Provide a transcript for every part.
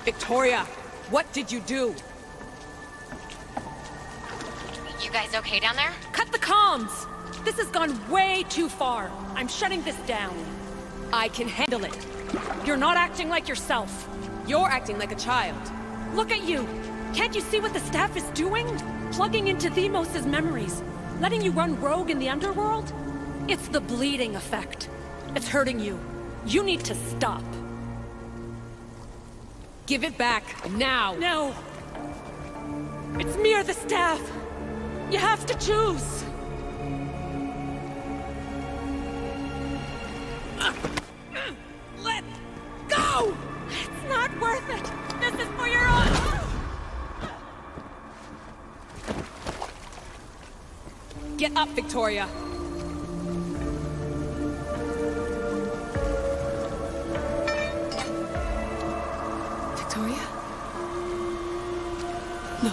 Victoria, what did you do? You guys okay down there? Cut the comms! This has gone way too far. I'm shutting this down. I can handle it. You're not acting like yourself. You're acting like a child. Look at you! Can't you see what the staff is doing? Plugging into Themos' memories. Letting you run rogue in the underworld? It's the bleeding effect. It's hurting you. You need to stop. Give it back, now! No! It's me or the staff! You have to choose! Let go! It's not worth it! This is for your own... Get up, Victoria! Victoria? No.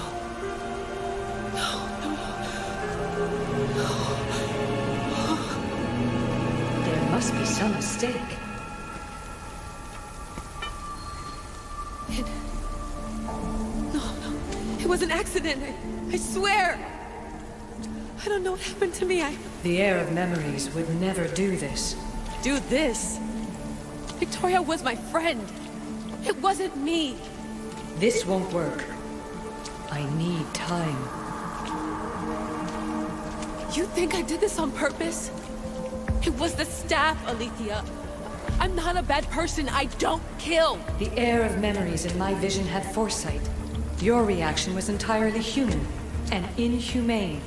There must be some mistake. No. It was an accident. I swear. I don't know what happened to me. The heir of memories would never do this. Do this? Victoria was my friend. It wasn't me. This won't work. I need time. You think I did this on purpose? It was the staff, Alethea. I'm not a bad person. I don't kill. The heir of memories in my vision had foresight. Your reaction was entirely human and inhumane.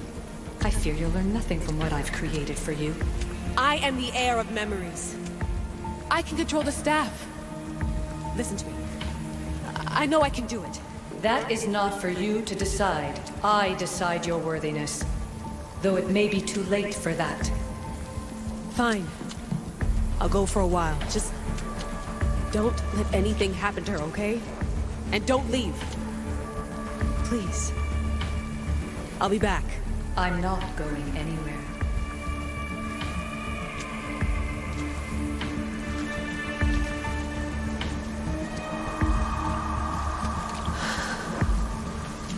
I fear you'll learn nothing from what I've created for you. I am the heir of memories. I can control the staff. Listen to me. I know I can do it. That is not for you to decide. I decide your worthiness. Though it may be too late for that. Fine. I'll go for a while. Just don't let anything happen to her, okay? And don't leave. Please. I'll be back. I'm not going anywhere.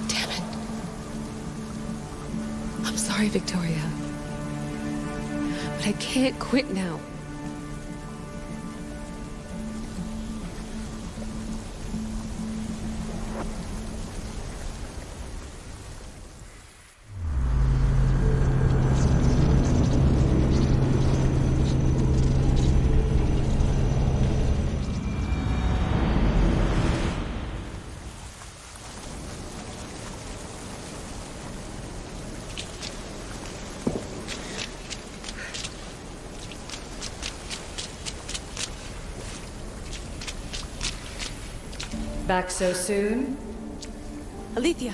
Damn it. I'm sorry, Victoria. But I can't quit now. Back so soon? Alethea,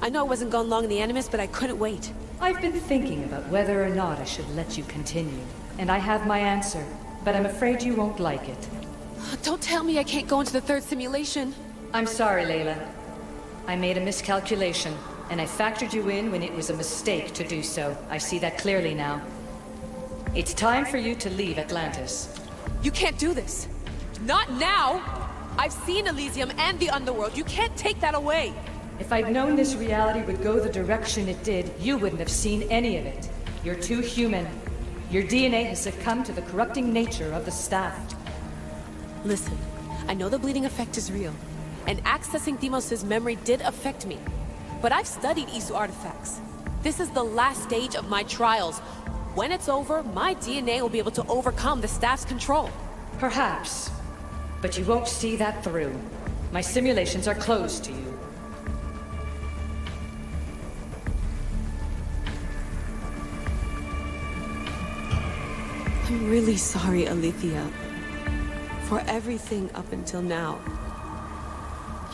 I know I wasn't gone long in the Animus, but I couldn't wait. I've been thinking about whether or not I should let you continue. And I have my answer, but I'm afraid you won't like it. Don't tell me I can't go into the third simulation. I'm sorry, Layla. I made a miscalculation, and I factored you in when it was a mistake to do so. I see that clearly now. It's time for you to leave Atlantis. You can't do this. Not now! I've seen Elysium and the Underworld. You can't take that away. If I'd known this reality would go the direction it did, you wouldn't have seen any of it. You're too human. Your DNA has succumbed to the corrupting nature of the staff. Listen, I know the bleeding effect is real, and accessing Themos' memory did affect me. But I've studied Isu artifacts. This is the last stage of my trials. When it's over, my DNA will be able to overcome the staff's control. Perhaps. But you won't see that through. My simulations are closed to you. I'm really sorry, Alethea. For everything up until now.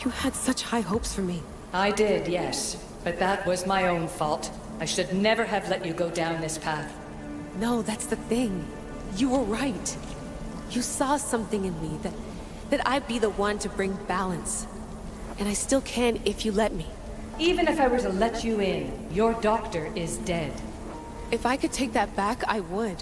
You had such high hopes for me. I did, yes. But that was my own fault. I should never have let you go down this path. No, that's the thing. You were right. You saw something in me that I'd be the one to bring balance. And I still can if you let me. Even if I were to let you in, your doctor is dead. If I could take that back, I would.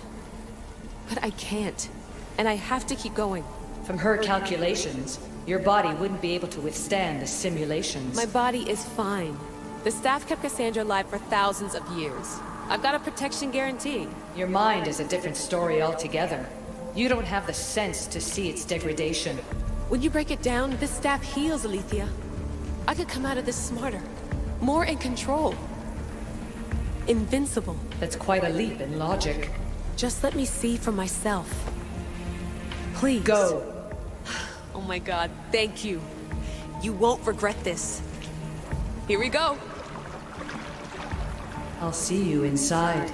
But I can't. And I have to keep going. From her calculations, Your body wouldn't be able to withstand the simulations. My body is fine. The staff kept Cassandra alive for thousands of years. I've got a protection guarantee. Your mind is a different story altogether. You don't have the sense to see its degradation. When you break it down, this staff heals, Alethea. I could come out of this smarter, more in control. Invincible. That's quite a leap in logic. Just let me see for myself. Please. Go. Oh my god, thank you. You won't regret this. Here we go. I'll see you inside.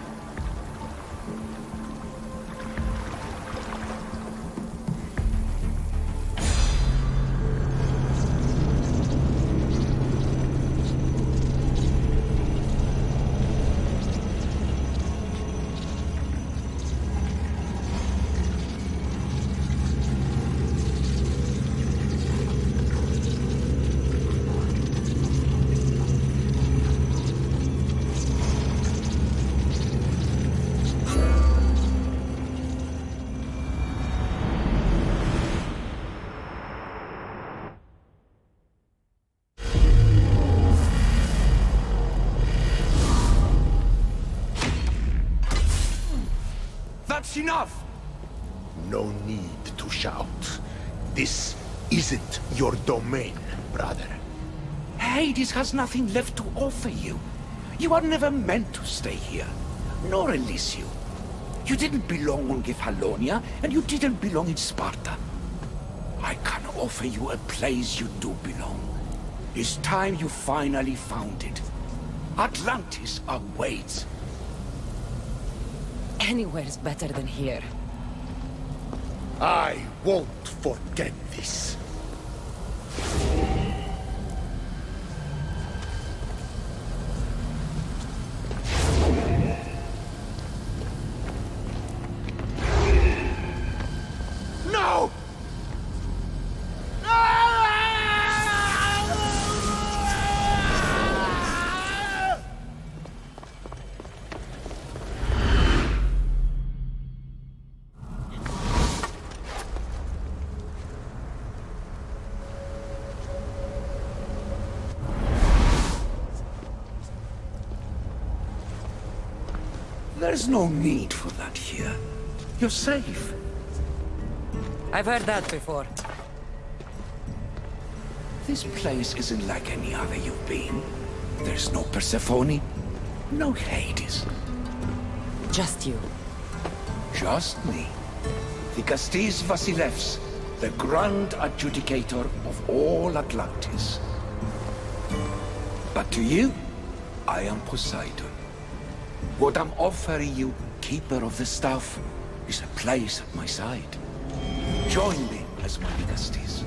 That's enough! No need to shout. This isn't your domain, brother. Hades has nothing left to offer you. You are never meant to stay here, nor Elysium. You didn't belong on Kefalonia, and you didn't belong in Sparta. I can offer you a place you do belong. It's time you finally found it. Atlantis awaits. Anywhere's better than here. I won't forget this. No! There's no need for that here. You're safe. I've heard that before. This place isn't like any other you've been. There's no Persephone, no Hades. Just you. Just me. Dikastis Vasilevs, the Grand Adjudicator of all Atlantis. But to you, I am Poseidon. What I'm offering you, Keeper of the Staff, is a place at my side. Join me as my Dikastis.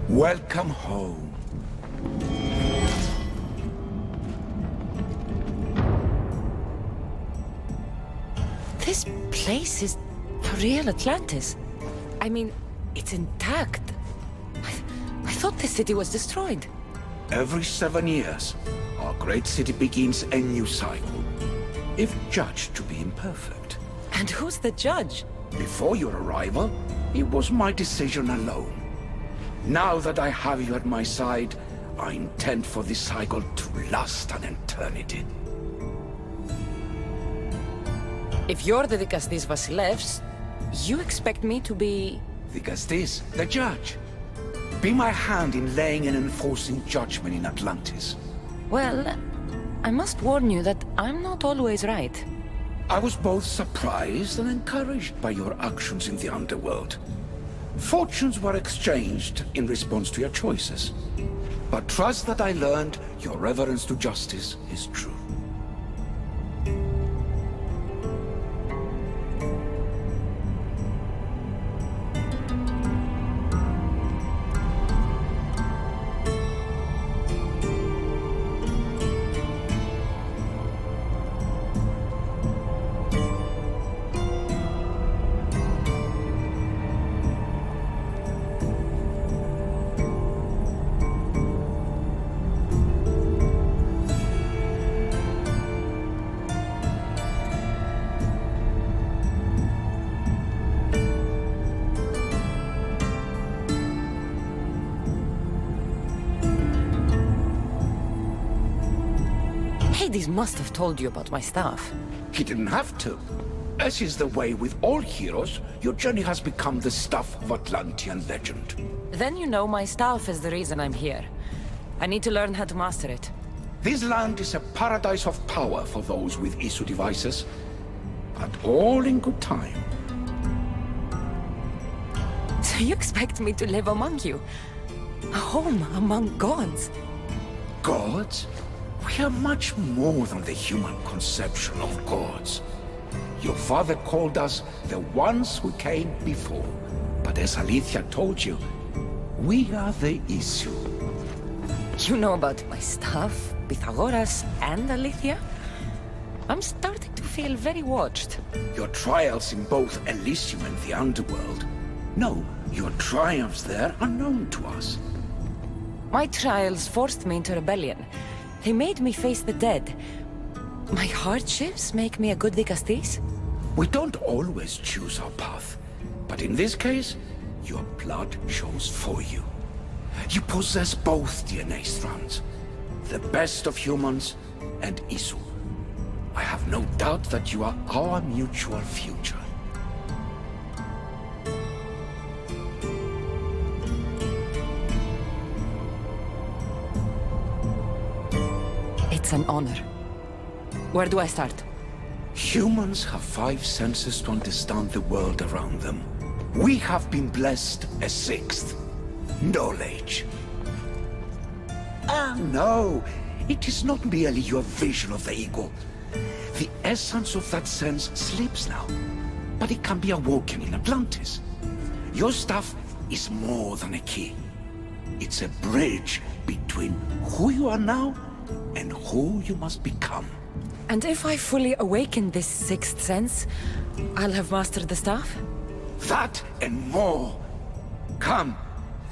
Welcome home. This place is a real Atlantis. I mean, it's intact. I thought the city was destroyed. Every 7 years, our great city begins a new cycle, if judged to be imperfect. And who's the judge? Before your arrival, it was my decision alone. Now that I have you at my side, I intend for this cycle to last an eternity. If you're the Dikastis Vasilevs, you expect me to be... Dikastis, the judge. Be my hand in laying and enforcing judgment in Atlantis. Well, I must warn you that I'm not always right. I was both surprised and encouraged by your actions in the underworld. Fortunes were exchanged in response to your choices. But trust that I learned your reverence to justice is true. Hades must have told you about my staff. He didn't have to. As is the way with all heroes, your journey has become the stuff of Atlantean legend. Then you know my staff is the reason I'm here. I need to learn how to master it. This land is a paradise of power for those with Isu devices, but all in good time. So you expect me to live among you? A home among gods? Gods? We are much more than the human conception of gods. Your father called us the ones who came before, but as Alethea told you, we are the Isu. You know about my staff, Pythagoras, and Alethea? I'm starting to feel very watched. Your trials in both Elysium and the Underworld. No, your triumphs there are known to us. My trials forced me into rebellion. They made me face the dead. My hardships make me a good Dikastis? We don't always choose our path, but in this case, your blood shows for you. You possess both DNA strands, the best of humans and Isu. I have no doubt that you are our mutual future. It's an honor. Where do I start? Humans have 5 senses to understand the world around them. We have been blessed a 6th. Knowledge. No. It is not merely your vision of the ego. The essence of that sense sleeps now. But it can be awoken in Atlantis. Your stuff is more than a key. It's a bridge between who you are now and who you must become. And if I fully awaken this 6th sense, I'll have mastered the staff? That and more. Come,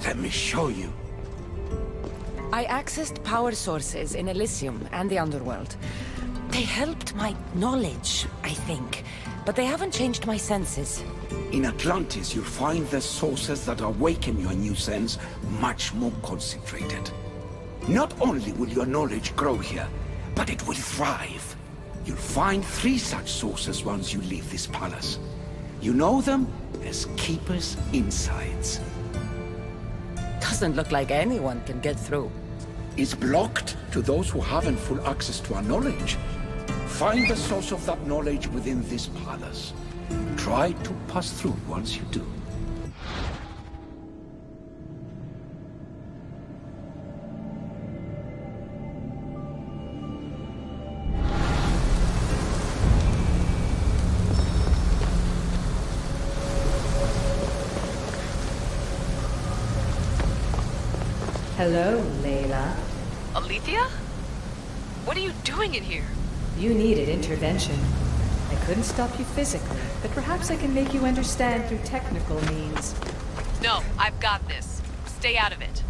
let me show you. I accessed power sources in Elysium and the Underworld. They helped my knowledge, I think, but they haven't changed my senses. In Atlantis, you'll find the sources that awaken your new sense much more concentrated. Not only will your knowledge grow here, but it will thrive. You'll find 3 such sources once you leave this palace. You know them as Keeper's Insides. Doesn't look like anyone can get through. It's blocked to those who haven't full access to our knowledge. Find the source of that knowledge within this palace. Try to pass through once you do. Hello, Layla. Alethea? What are you doing in here? You needed intervention. I couldn't stop you physically, but perhaps I can make you understand through technical means. No, I've got this. Stay out of it.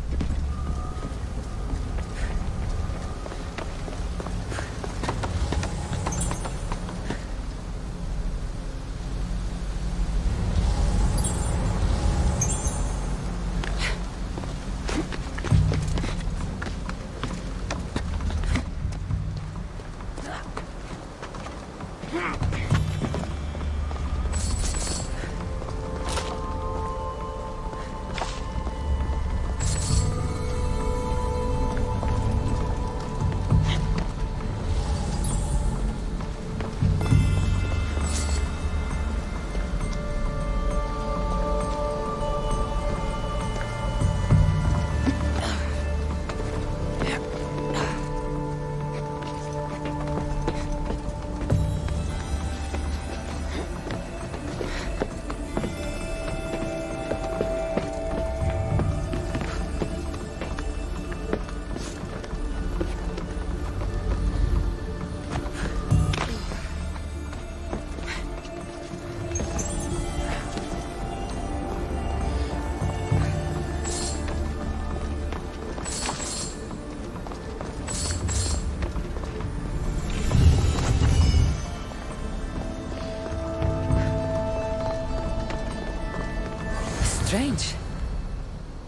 Strange.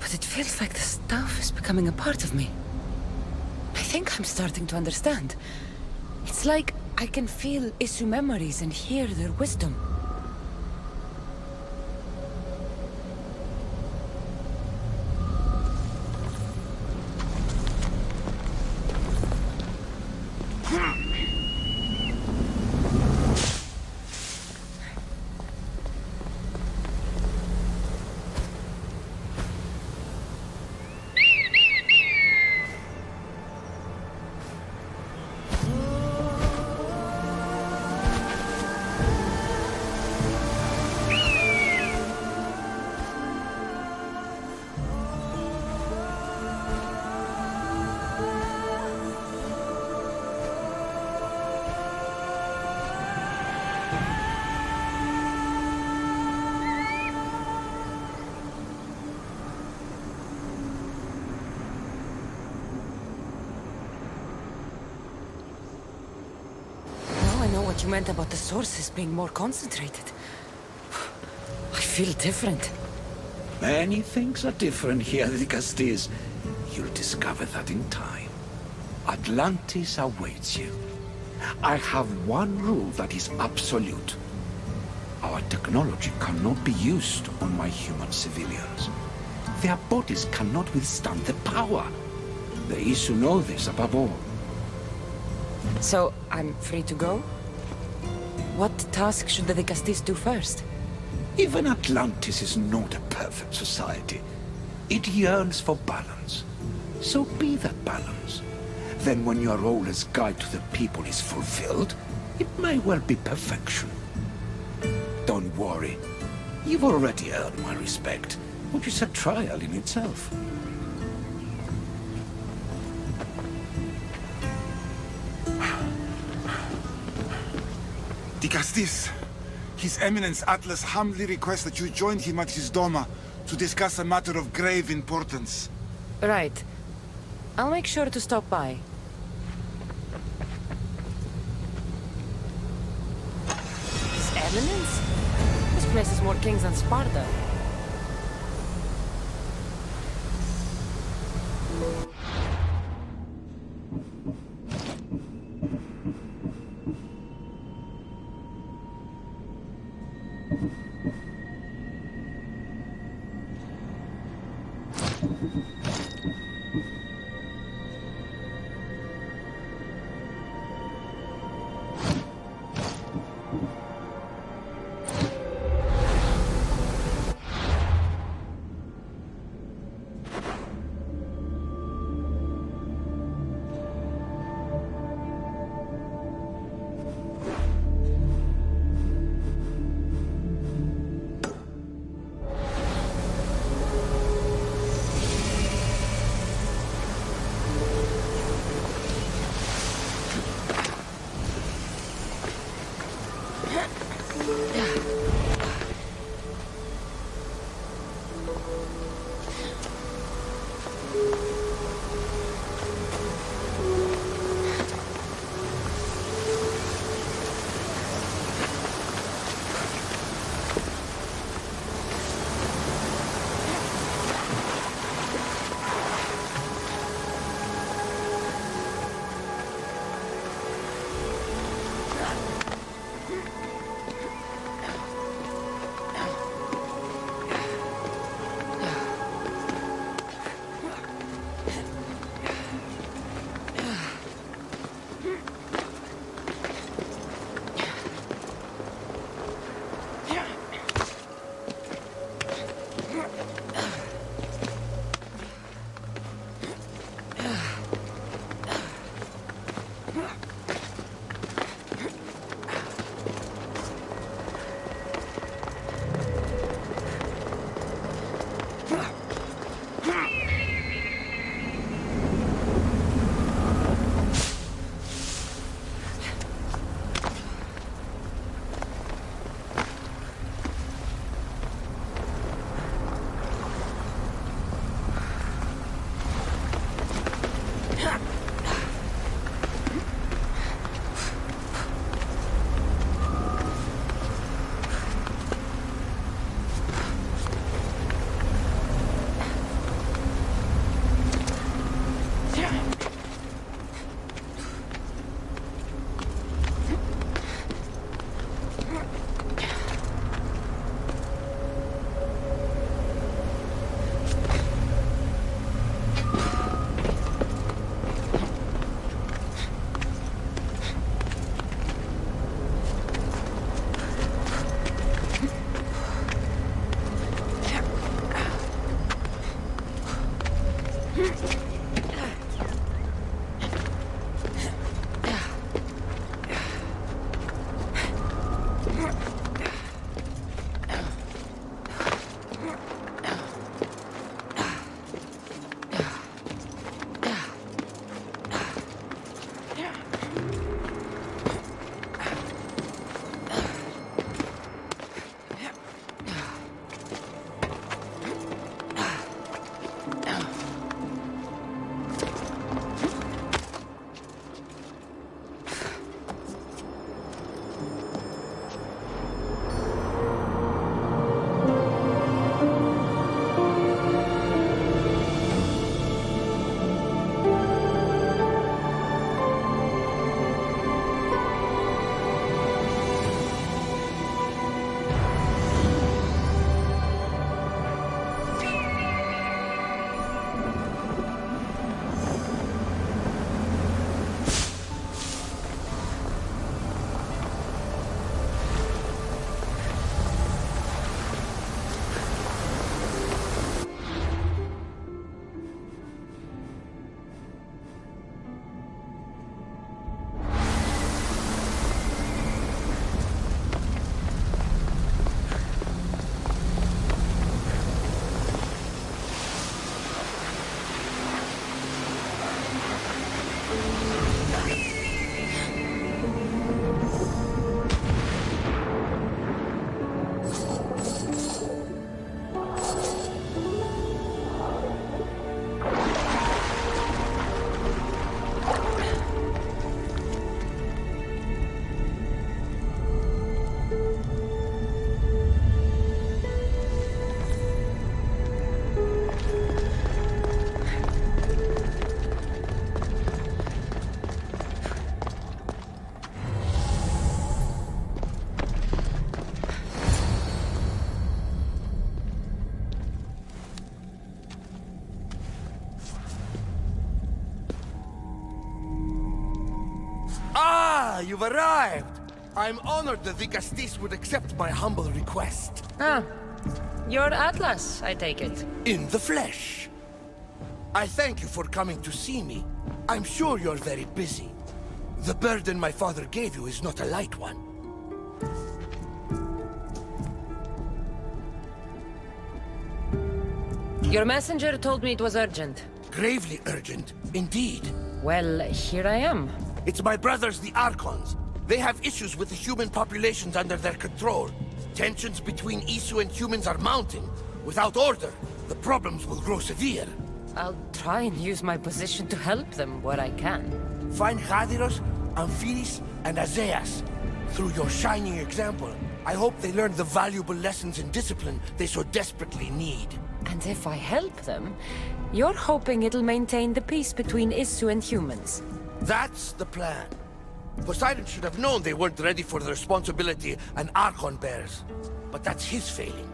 But it feels like the staff is becoming a part of me. I think I'm starting to understand. It's like I can feel Isu memories and hear their wisdom. What you meant about the sources being more concentrated. I feel different. Many things are different here, Dicastis. You'll discover that in time. Atlantis awaits you. I have one rule that is absolute. Our technology cannot be used on my human civilians. Their bodies cannot withstand the power. The Isu know this above all. So, I'm free to go? What task should the Dicastis do first? Even Atlantis is not a perfect society. It yearns for balance. So be that balance. Then when your role as guide to the people is fulfilled, it may well be perfection. Don't worry. You've already earned my respect, which is a trial in itself. Dicastis, His Eminence Atlas humbly requests that you join him at his Doma to discuss a matter of grave importance. Right. I'll make sure to stop by. His Eminence? This place is more kings than Sparta. you've arrived! I'm honored that the Castis would accept my humble request. Ah, you're Atlas, I take it. In the flesh. I thank you for coming to see me. I'm sure you're very busy. The burden my father gave you is not a light one. Your messenger told me it was urgent. Gravely urgent, indeed. Well, here I am. It's my brothers, the Archons. They have issues with the human populations under their control. Tensions between Isu and humans are mounting. Without order, the problems will grow severe. I'll try and use my position to help them where I can. Find Hadiros, Amphiris, and Azeas. Through your shining example, I hope they learn the valuable lessons in discipline they so desperately need. And if I help them, you're hoping it'll maintain the peace between Isu and humans. That's the plan. Poseidon should have known they weren't ready for the responsibility an Archon bears. But that's his failing.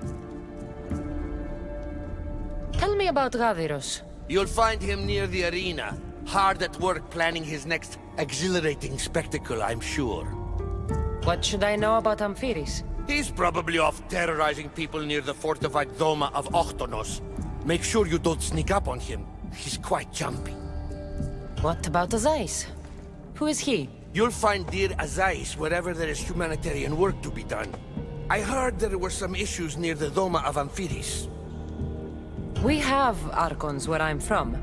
Tell me about Gaviros. You'll find him near the arena, hard at work planning his next exhilarating spectacle, I'm sure. What should I know about Amphiris? He's probably off terrorizing people near the fortified Doma of Ochtonos. Make sure you don't sneak up on him. He's quite jumpy. What about Azais? Who is he? You'll find dear Azais wherever there is humanitarian work to be done. I heard there were some issues near the Doma of Amphiris. We have Archons where I'm from.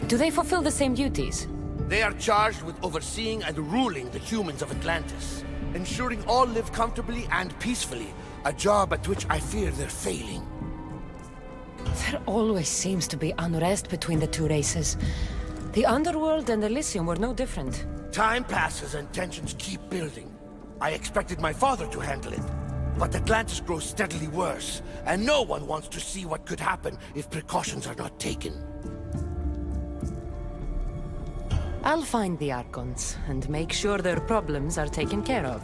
Do they fulfill the same duties? They are charged with overseeing and ruling the humans of Atlantis. Ensuring all live comfortably and peacefully. A job at which I fear they're failing. There always seems to be unrest between the two races. The Underworld and Elysium were no different. Time passes and tensions keep building. I expected my father to handle it. But Atlantis grows steadily worse, and no one wants to see what could happen if precautions are not taken. I'll find the Archons, and make sure their problems are taken care of.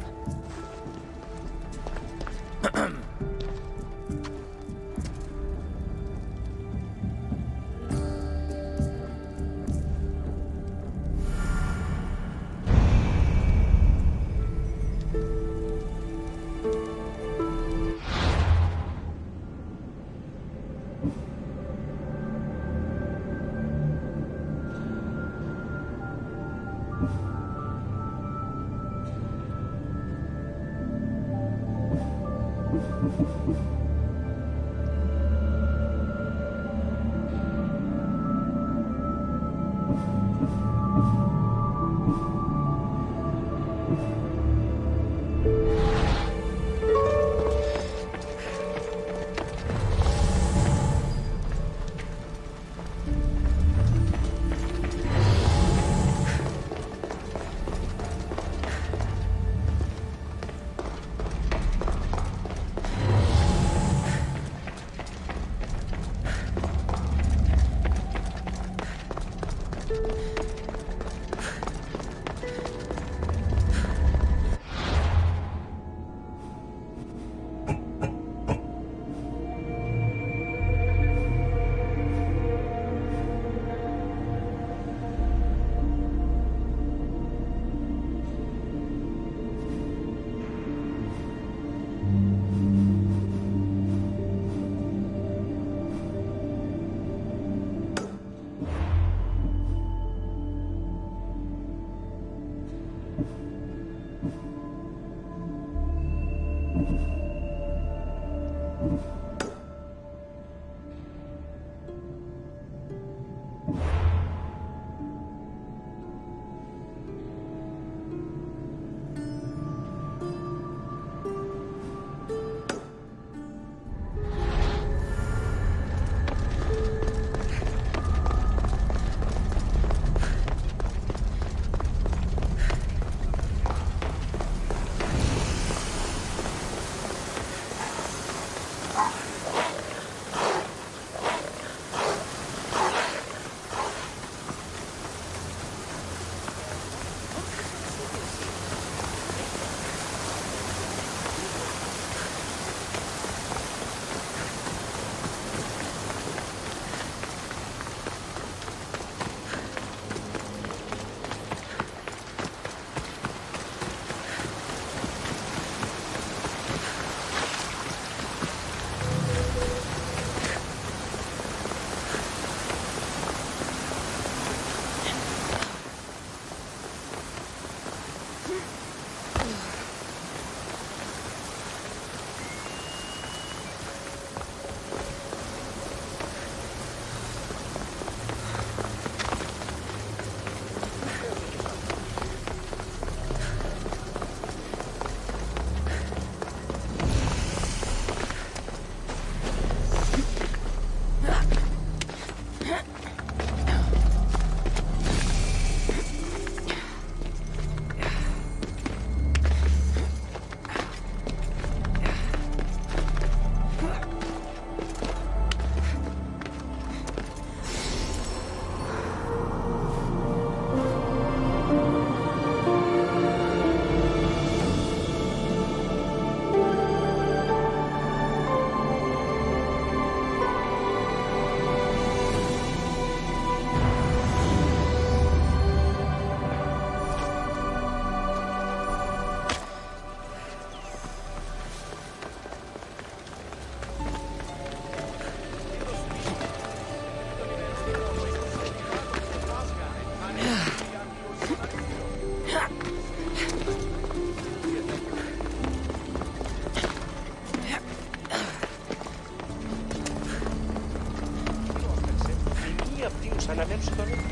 αναδέψει τον ήλιο.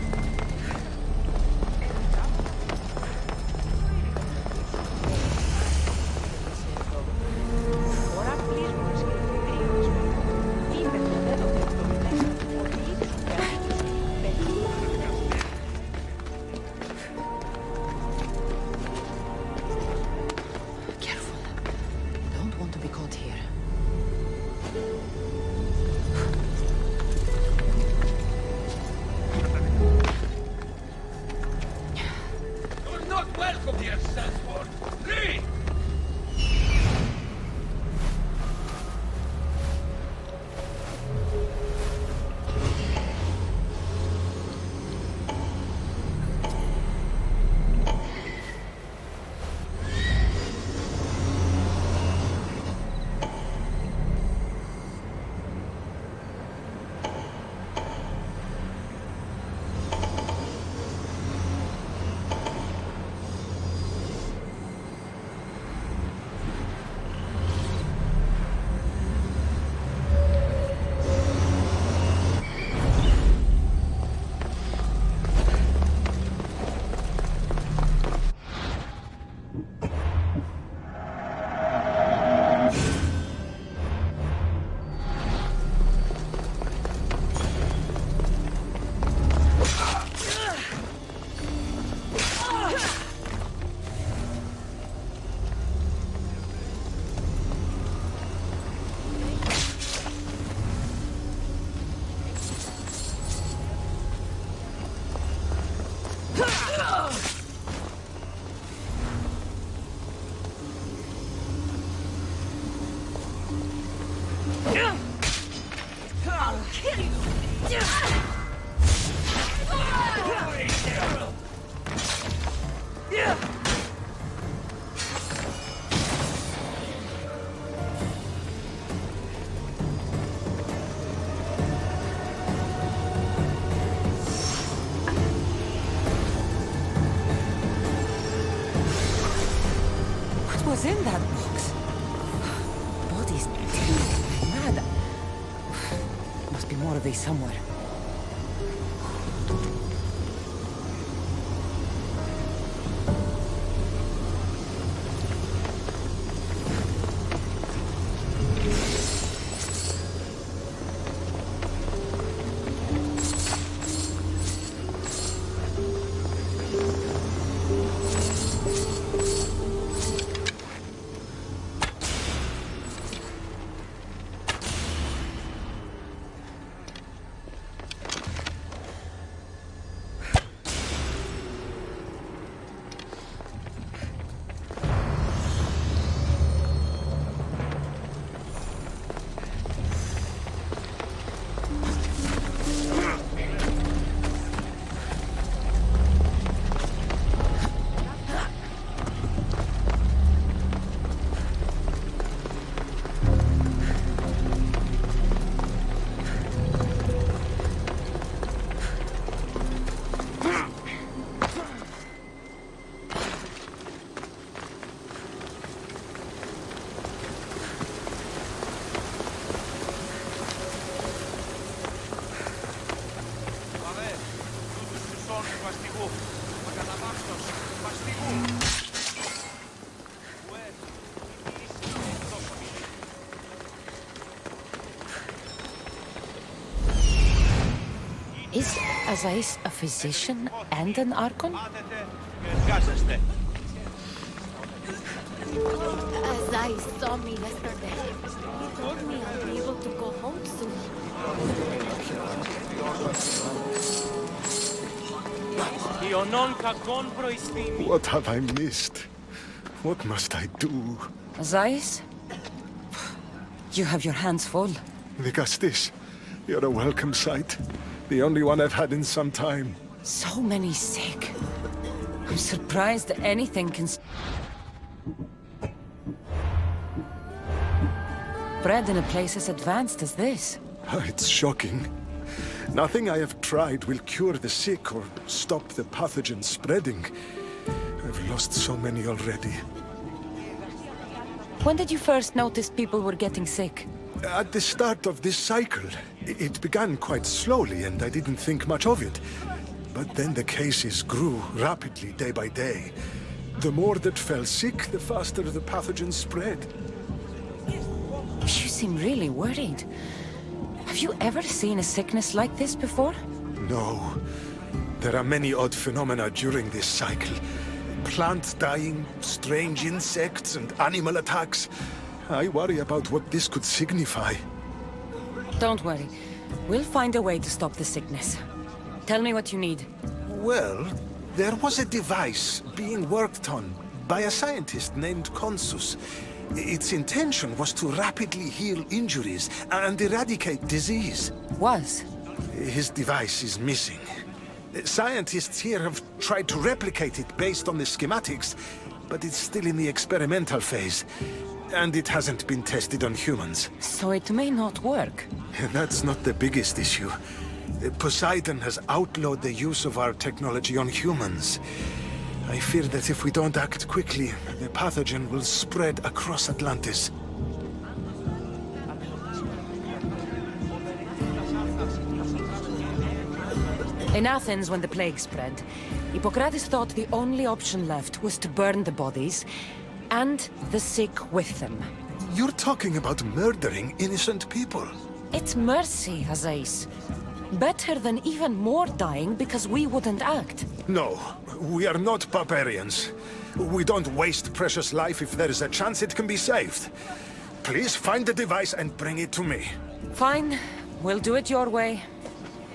Was in that box? Bodies mad. Must be more of these somewhere. Is Azais a physician and an Archon? Azai saw me yesterday. He told me I'll be able to go home soon. What have I missed? What must I do? Azais? You have your hands full. Vigastis, you're a welcome sight. The only one I've had in some time. So many sick. I'm surprised that anything can... Bred in a place as advanced as this. It's shocking. Nothing I have tried will cure the sick or stop the pathogen spreading. I've lost so many already. When did you first notice people were getting sick? At the start of this cycle, it began quite slowly and I didn't think much of it. But then the cases grew rapidly day by day. The more that fell sick, the faster the pathogen spread. You seem really worried. Have you ever seen a sickness like this before? No. There are many odd phenomena during this cycle. Plants dying, strange insects, and animal attacks. I worry about what this could signify. Don't worry. We'll find a way to stop the sickness. Tell me what you need. Well, there was a device being worked on by a scientist named Consus. Its intention was to rapidly heal injuries and eradicate disease. Was? His device is missing. Scientists here have tried to replicate it based on the schematics, but it's still in the experimental phase. And it hasn't been tested on humans. So it may not work. That's not the biggest issue. Poseidon has outlawed the use of our technology on humans. I fear that if we don't act quickly, the pathogen will spread across Atlantis. In Athens, when the plague spread, Hippocrates thought the only option left was to burn the bodies, and the sick with them. You're talking about murdering innocent people. It's mercy, Azais. Better than even more dying because we wouldn't act. No, we are not barbarians. We don't waste precious life if there is a chance it can be saved. Please find the device and bring it to me. Fine. We'll do it your way.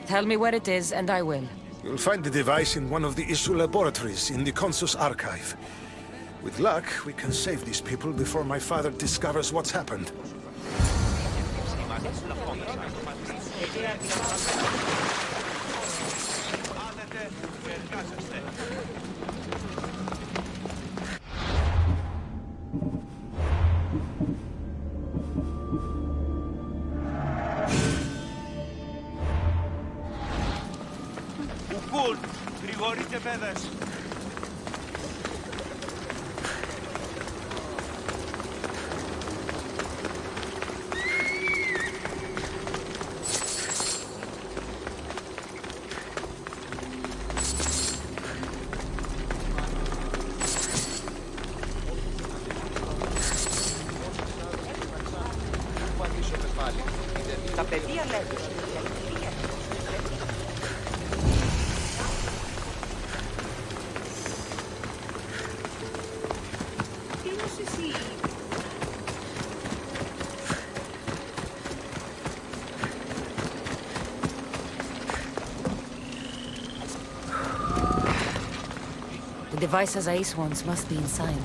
Tell me where it is, and I will. You'll find the device in one of the issue laboratories in the Consus archive. With luck, we can save these people before my father discovers what's happened. The device Azais wants must be inside.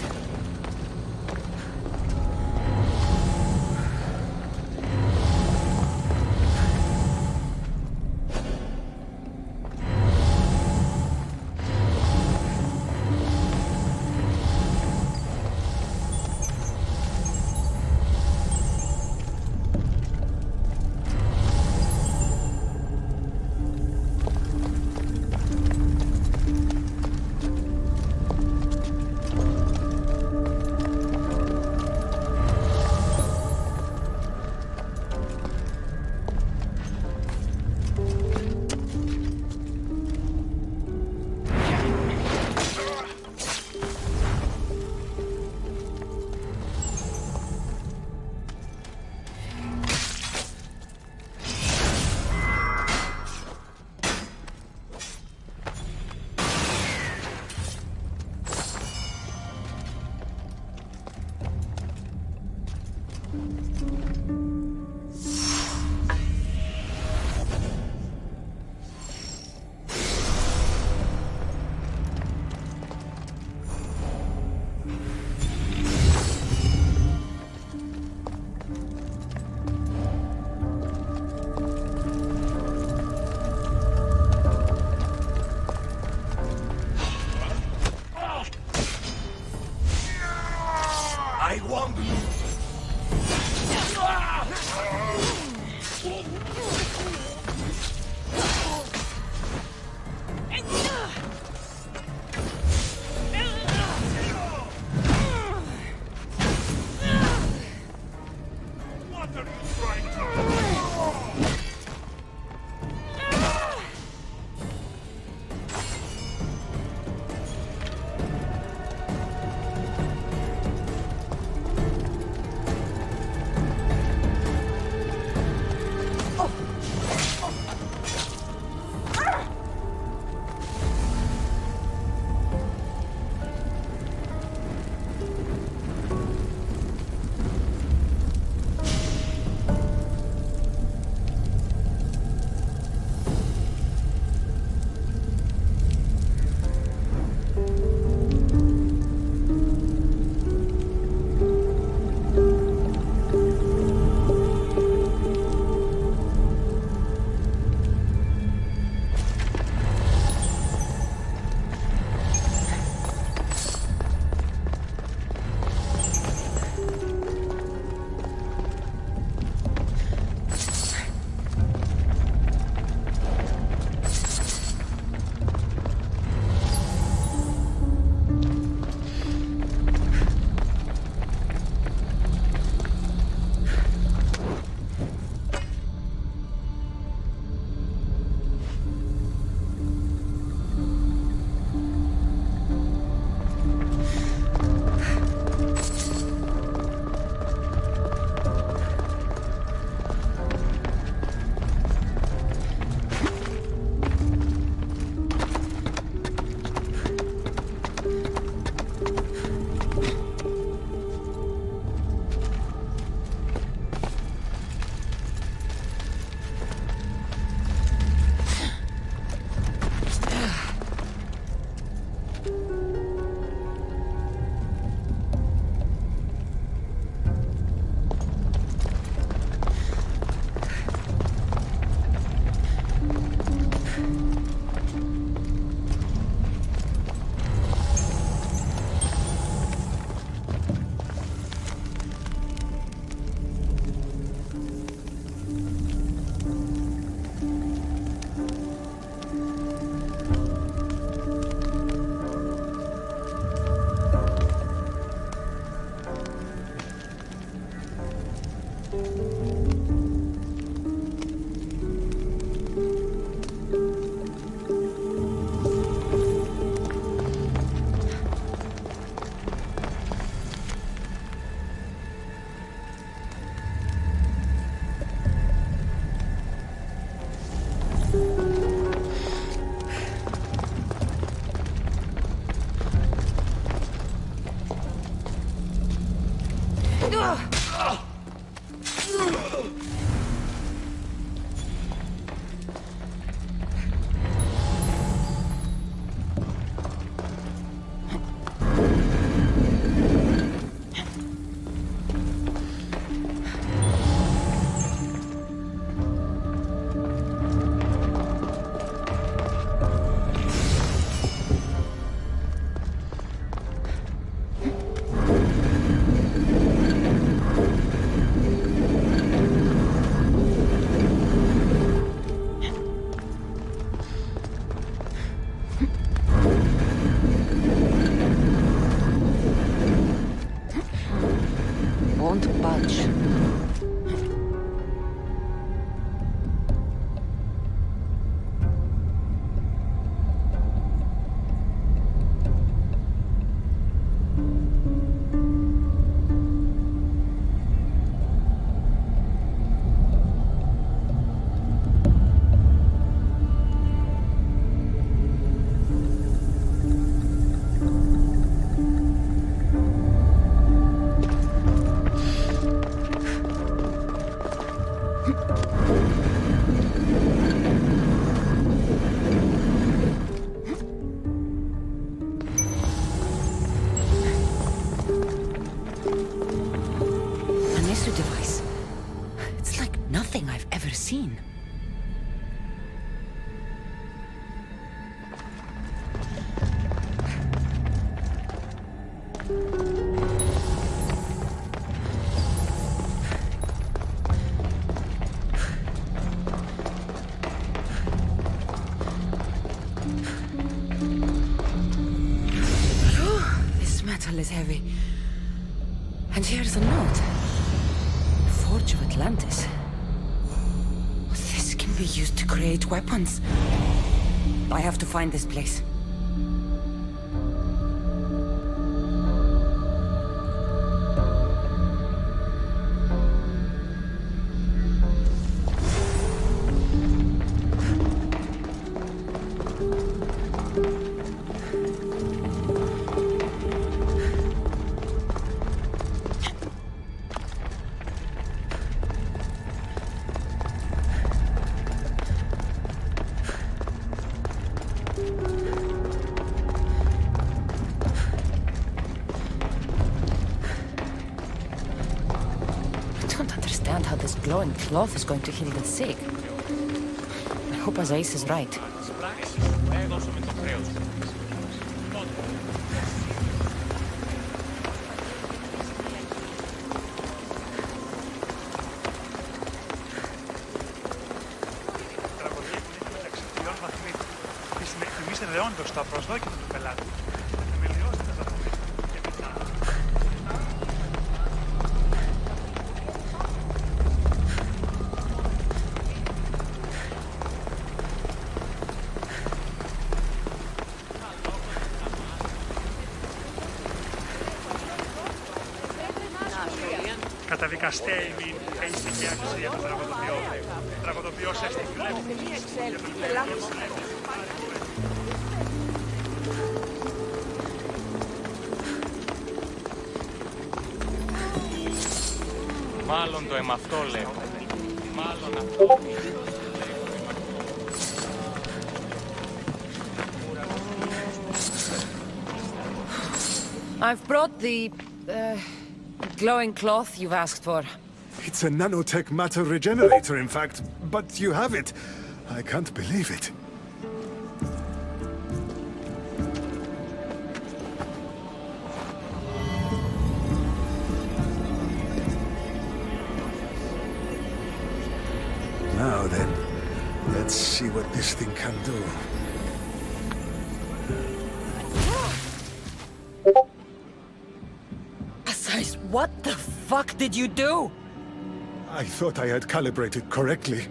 seen. This metal is heavy. And here's a note. Forge of Atlantis. can be used to create weapons. I have to find this place. How this glowing cloth is going to heal the sick. I hope Azais is right. Καταδικαστέη φεϊστική αξία του τραγωδοποιό. Τραγωδοποιός έστει Μάλλον το εμαυτό λέω. Μάλλον αυτό. I've brought the glowing cloth you've asked for. It's a nanotech matter regenerator, in fact. But you have it. I can't believe it. Now then, let's see what this thing can do. What the fuck did you do? I thought I had calibrated correctly.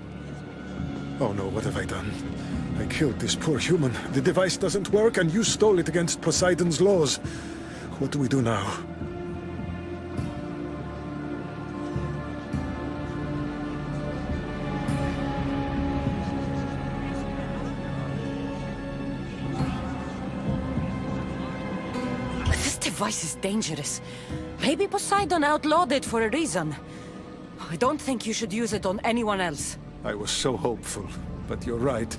Oh no, what have I done? I killed this poor human. The device doesn't work and you stole it against Poseidon's laws. What do we do now? This device is dangerous. Maybe Poseidon outlawed it for a reason. I don't think you should use it on anyone else. I was so hopeful, but you're right.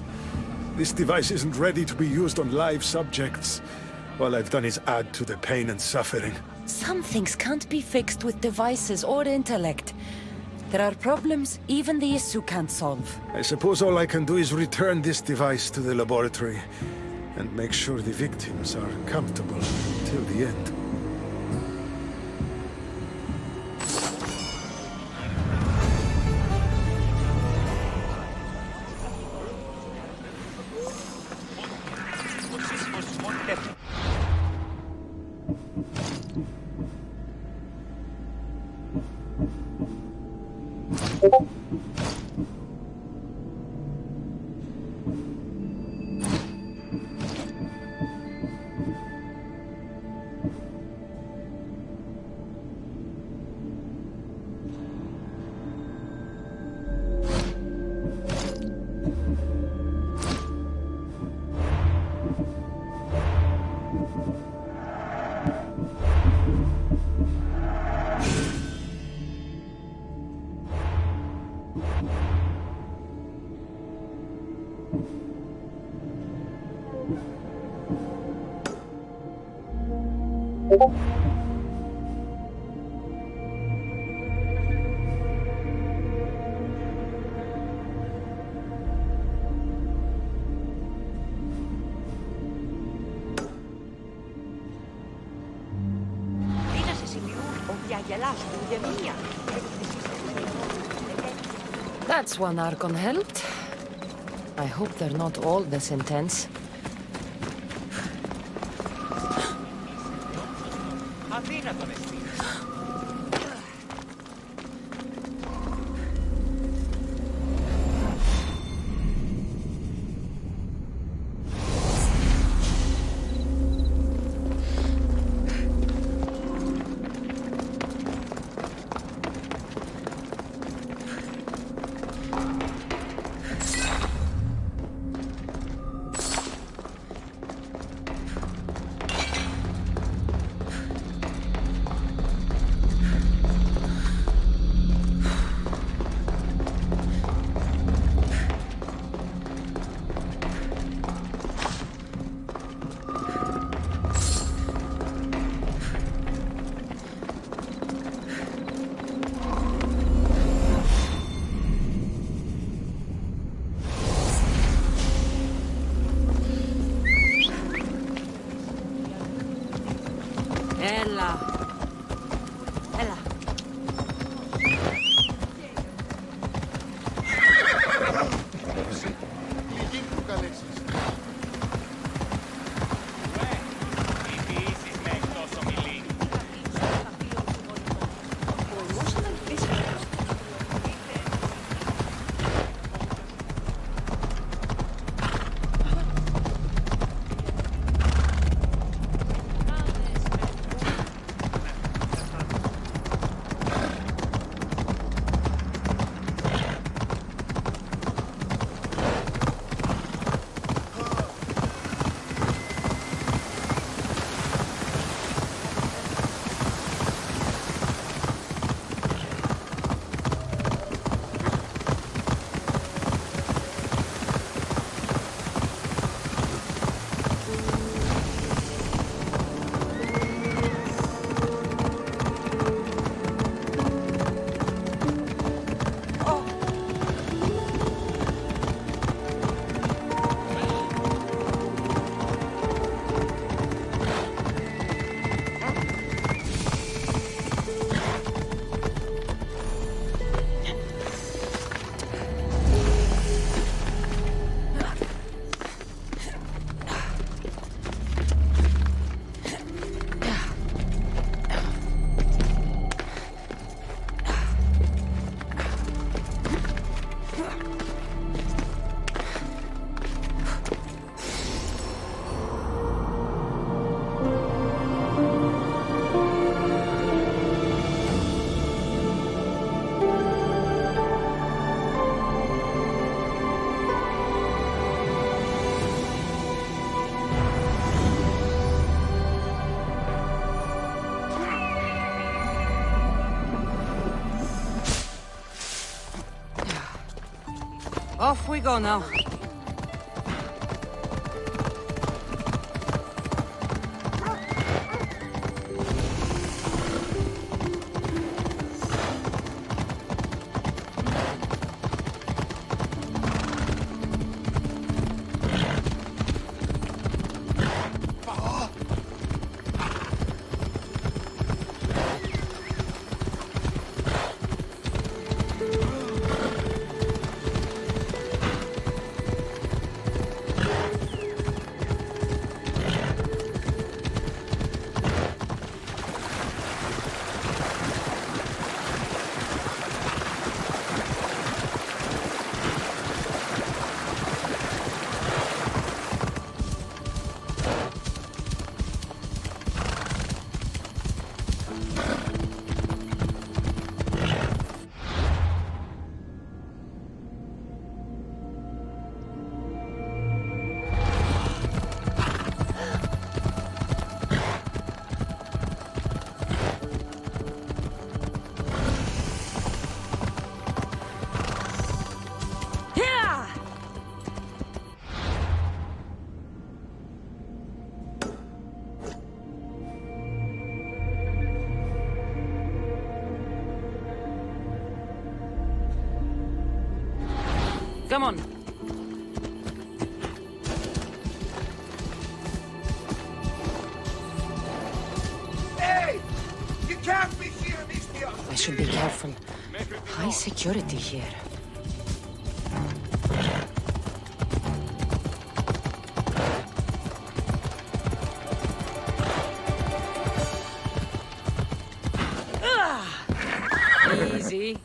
This device isn't ready to be used on live subjects. All I've done is add to the pain and suffering. Some things can't be fixed with devices or intellect. There are problems even the Isu can't solve. I suppose all I can do is return this device to the laboratory and make sure the victims are comfortable till the end. That's one Archon helped. I hope they're not all this intense. Ella. Ella. Off we go now. Come on. Hey! You can't be here, Mr. I should be careful. High security here. Easy.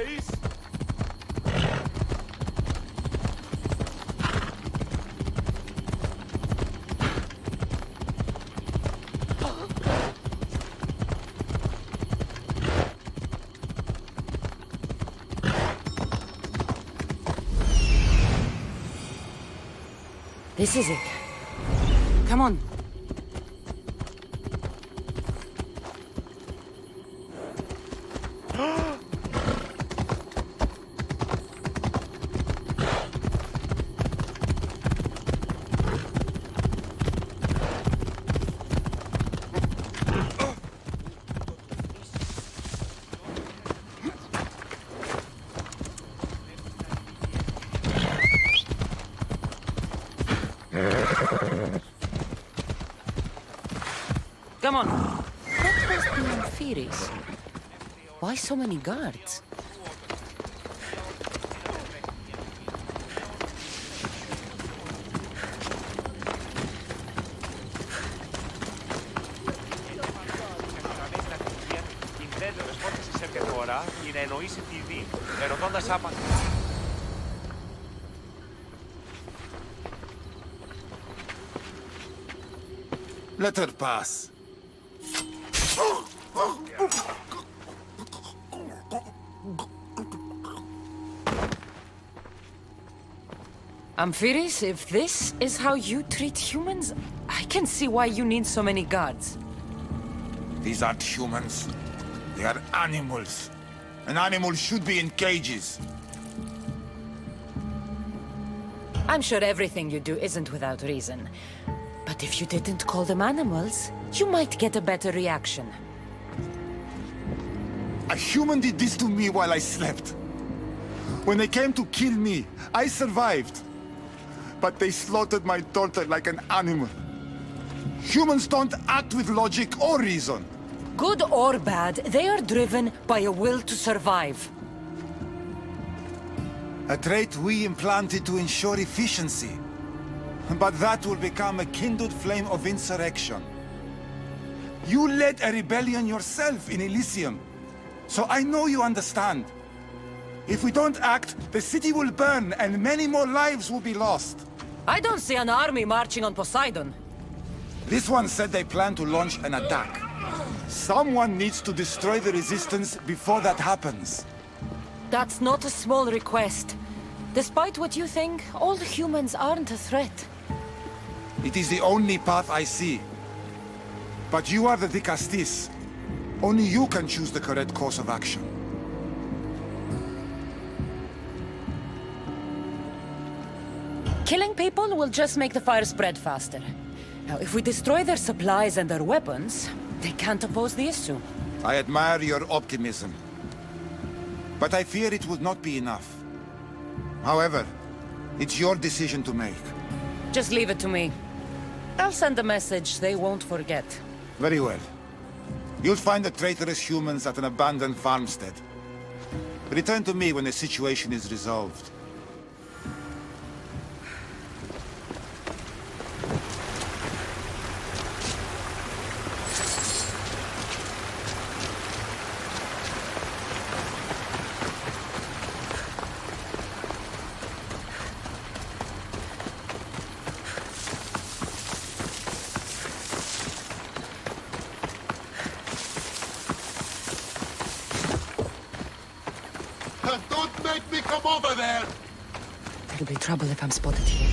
please? This is it. Come on. Come on. What was the Amphiris? Why so many guards? Let her pass. Amphiris, if this is how you treat humans, I can see why you need so many guards. These aren't humans. They are animals. An animal should be in cages. I'm sure everything you do isn't without reason. But if you didn't call them animals, you might get a better reaction. A human did this to me while I slept. When they came to kill me, I survived. But they slaughtered my daughter like an animal. Humans don't act with logic or reason. Good or bad, they are driven by a will to survive. A trait we implanted to ensure efficiency. But that will become a kindled flame of insurrection. You led a rebellion yourself in Elysium. So I know you understand. If we don't act, the city will burn and many more lives will be lost. I don't see an army marching on Poseidon. This one said they plan to launch an attack. Someone needs to destroy the resistance before that happens. That's not a small request. Despite what you think, all humans aren't a threat. It is the only path I see. But you are the Dicastis. Only you can choose the correct course of action. Killing people will just make the fire spread faster. Now, if we destroy their supplies and their weapons, they can't oppose the issue. I admire your optimism. But I fear it would not be enough. However, it's your decision to make. Just leave it to me. I'll send a message they won't forget. Very well. You'll find the traitorous humans at an abandoned farmstead. Return to me when the situation is resolved. Don't make me come over there! There'll be trouble if I'm spotted here.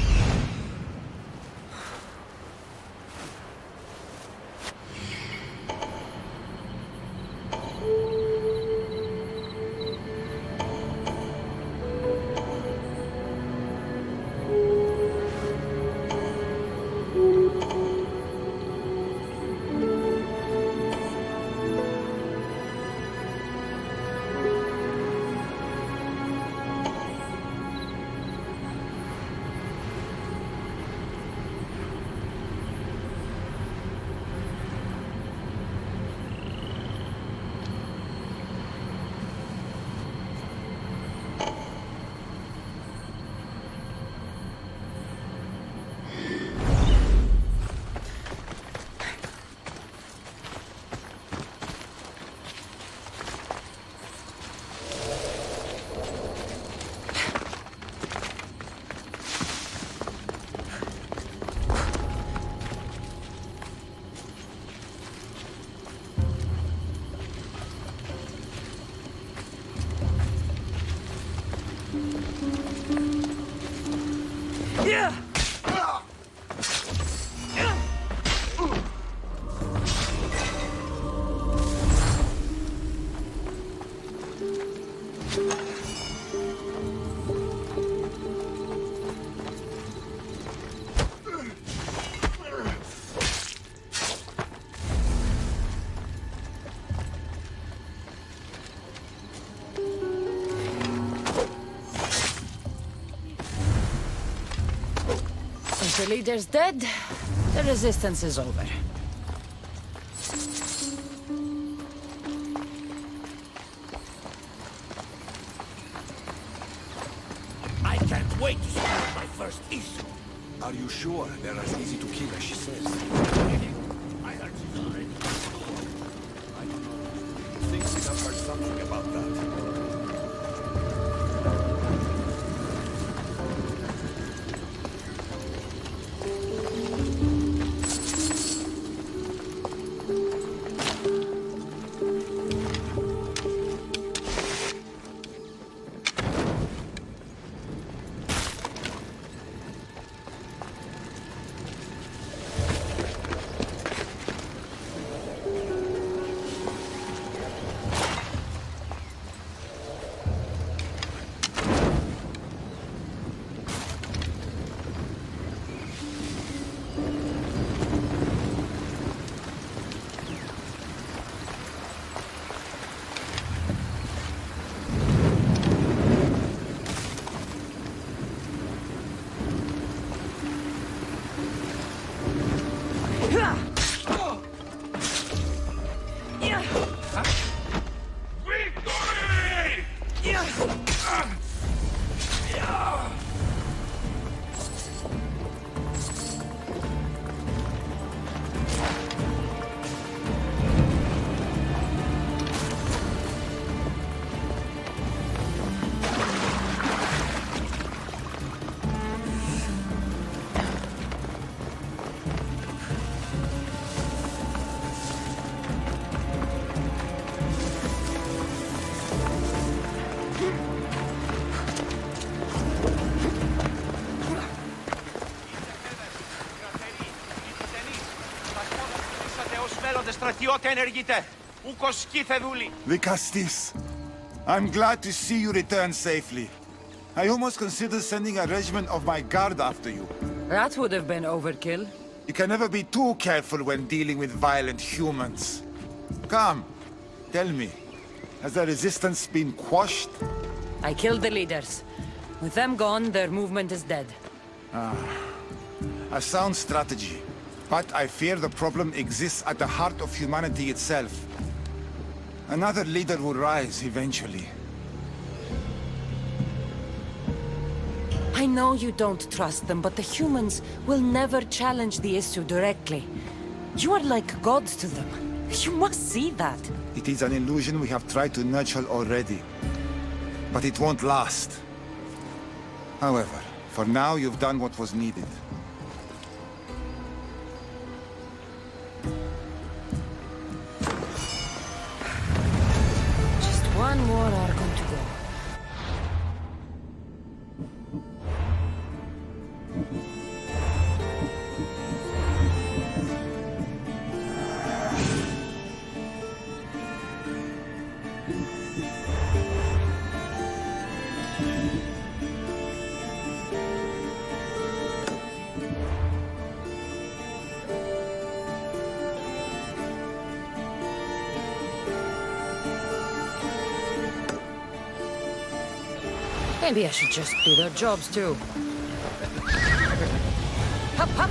If the leader's dead, the resistance is over. I can't wait to start my first issue. Are you sure they're as easy to kill as she says? I heard she's already... I don't know. Thinks he has heard something about that. Vicastis, I'm glad to see you return safely. I almost considered sending a regiment of my guard after you. That would have been overkill. You can never be too careful when dealing with violent humans. Come, tell me, has the resistance been quashed? I killed the leaders. With them gone, their movement is dead. A sound strategy. But I fear the problem exists at the heart of humanity itself. Another leader will rise eventually. I know you don't trust them, but the humans will never challenge the issue directly. You are like gods to them. You must see that. It is an illusion we have tried to nurture already. But it won't last. However, for now you've done what was needed. Just one more Archon to go. Maybe I should just do their jobs too. Hop, hop.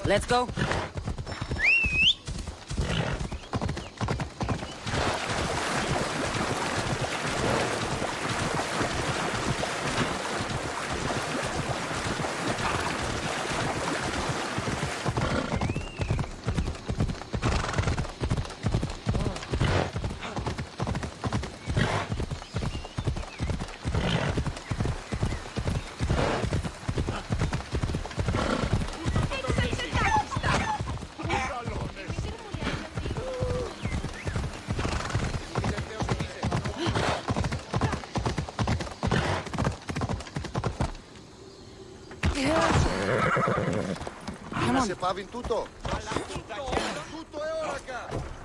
Let's go. Se pavi in tutto? Tutto è ora, ca!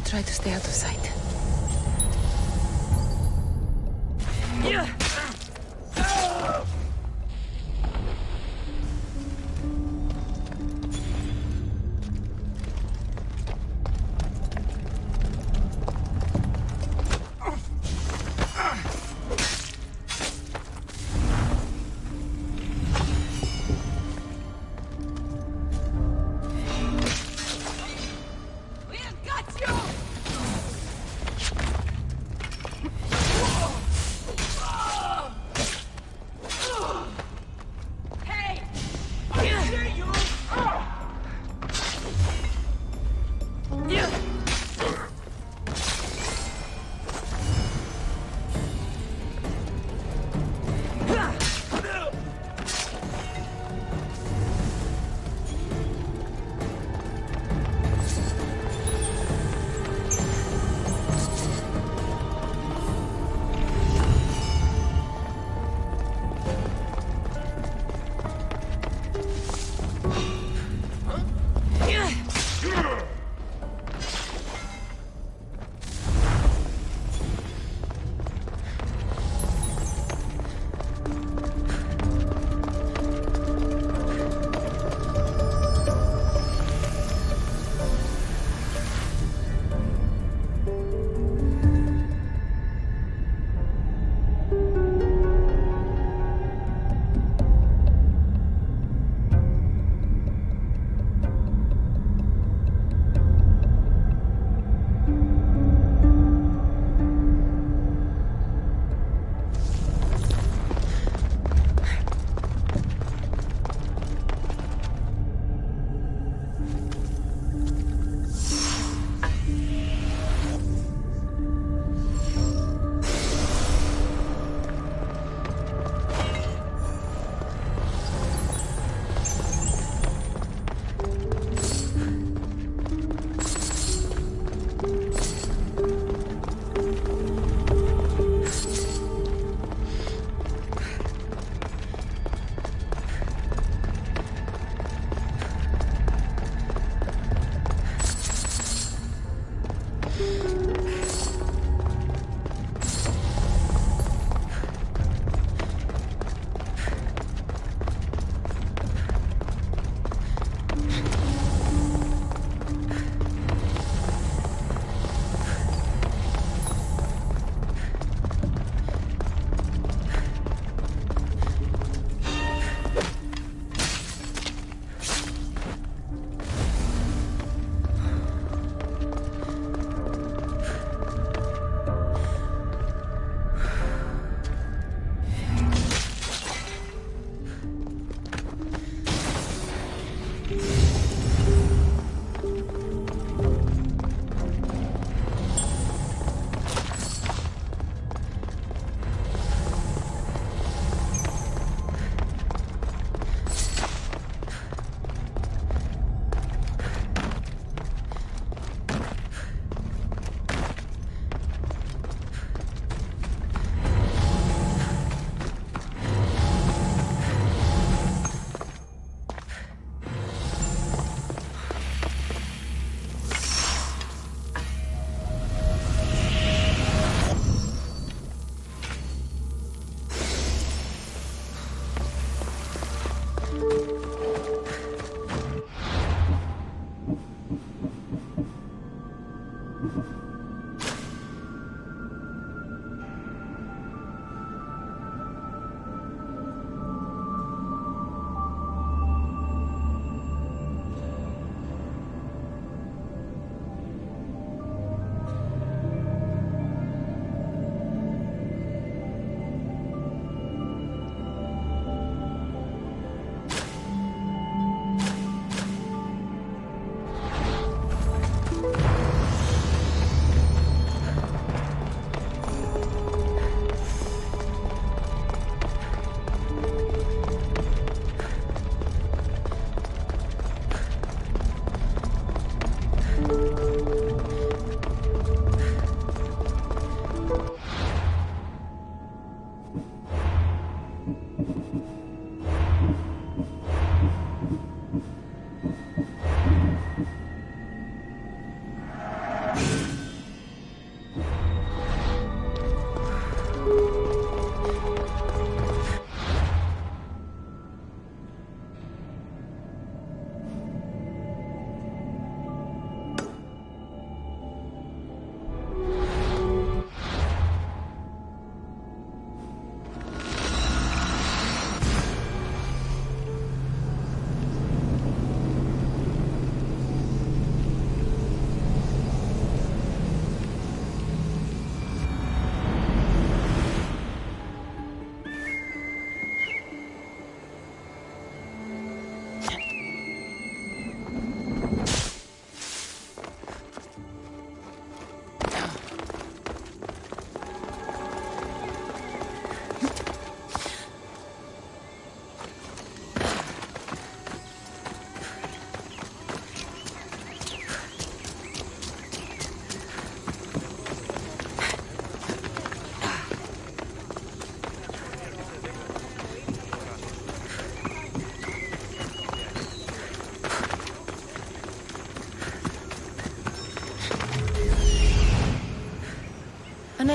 Try to stay out of sight.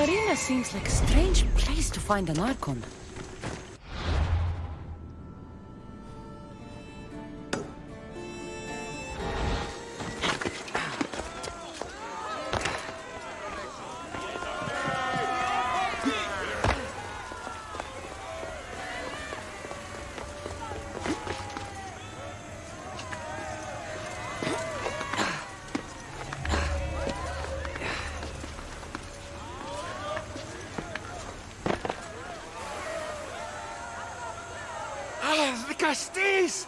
arena seems like a strange place to find an Archon. The Castis!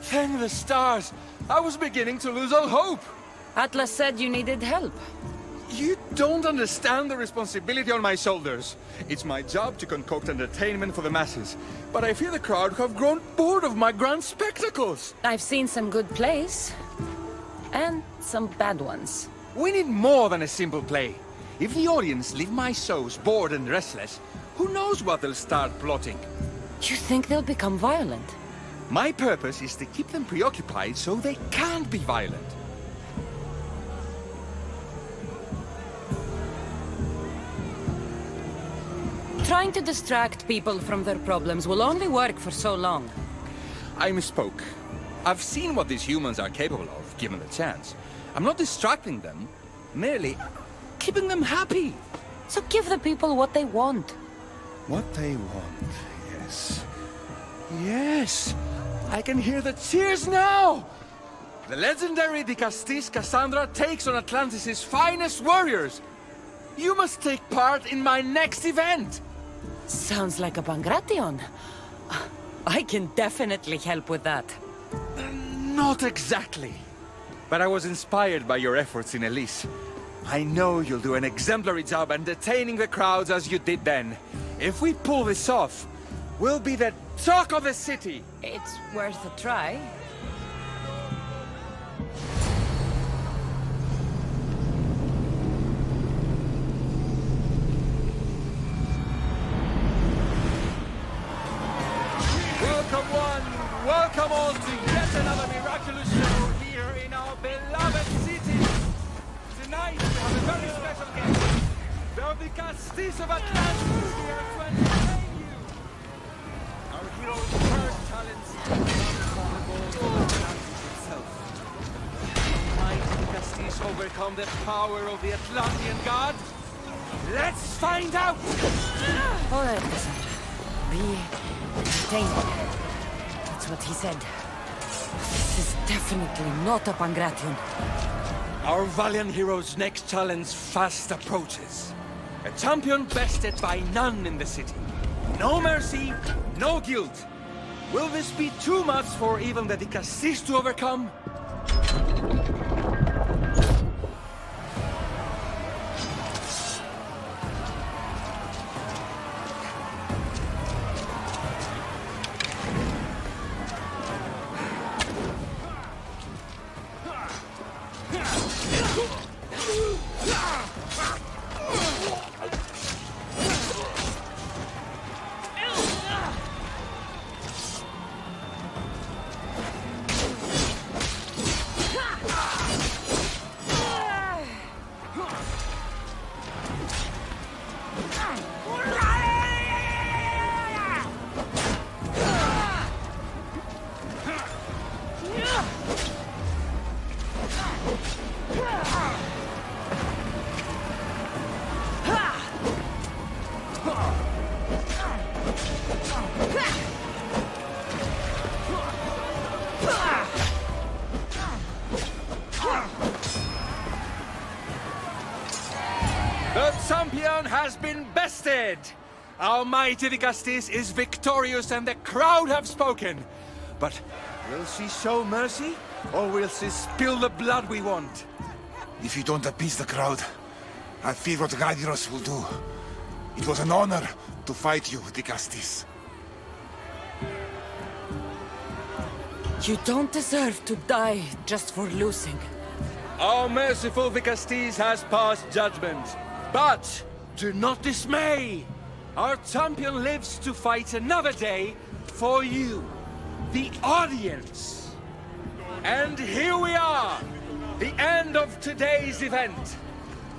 Thank the stars! I was beginning to lose all hope! Atlas said you needed help. You don't understand the responsibility on my shoulders. It's my job to concoct entertainment for the masses. But I fear the crowd have grown bored of my grand spectacles. I've seen some good plays. And some bad ones. We need more than a simple play. If the audience leave my shows bored and restless, who knows what they'll start plotting? You think they'll become violent? My purpose is to keep them preoccupied so they can't be violent. Trying to distract people from their problems will only work for so long. I misspoke. I've seen what these humans are capable of, given the chance. I'm not distracting them, merely keeping them happy. So give the people what they want. What they want, yes. Yes! I can hear the cheers now! The legendary Castis Cassandra takes on Atlantis' finest warriors! You must take part in my next event! Sounds like a Pangration. I can definitely help with that. Not exactly. But I was inspired by your efforts in Elise. I know you'll do an exemplary job entertaining the crowds as you did then. If we pull this off, we'll be the talk of the city! It's worth a try. Welcome one, welcome all to yet another miraculous show here in our beloved city. Tonight we have a very special guest. There are the Castis of Atlantis here to entertain you. Our hero's first talents come from the gold of Atlantis itself. Might the Castis overcome the power of the Atlantean god? Let's find out! All right, Cassandra. Be entertained. That's what he said. This is definitely not a Pangration. Our valiant hero's next challenge fast approaches. A champion bested by none in the city. No mercy, no guilt. Will this be too much for even the Castis to overcome? The champion has been bested! Our mighty Castis is victorious and the crowd have spoken. But will she show mercy? Or will she spill the blood we want? If you don't appease the crowd, I fear what Gladiros will do. It was an honor to fight you, Castis. You don't deserve to die just for losing. Our merciful Castis has passed judgment. But do not dismay! Our champion lives to fight another day for you, the audience. And here we are, the end of today's event.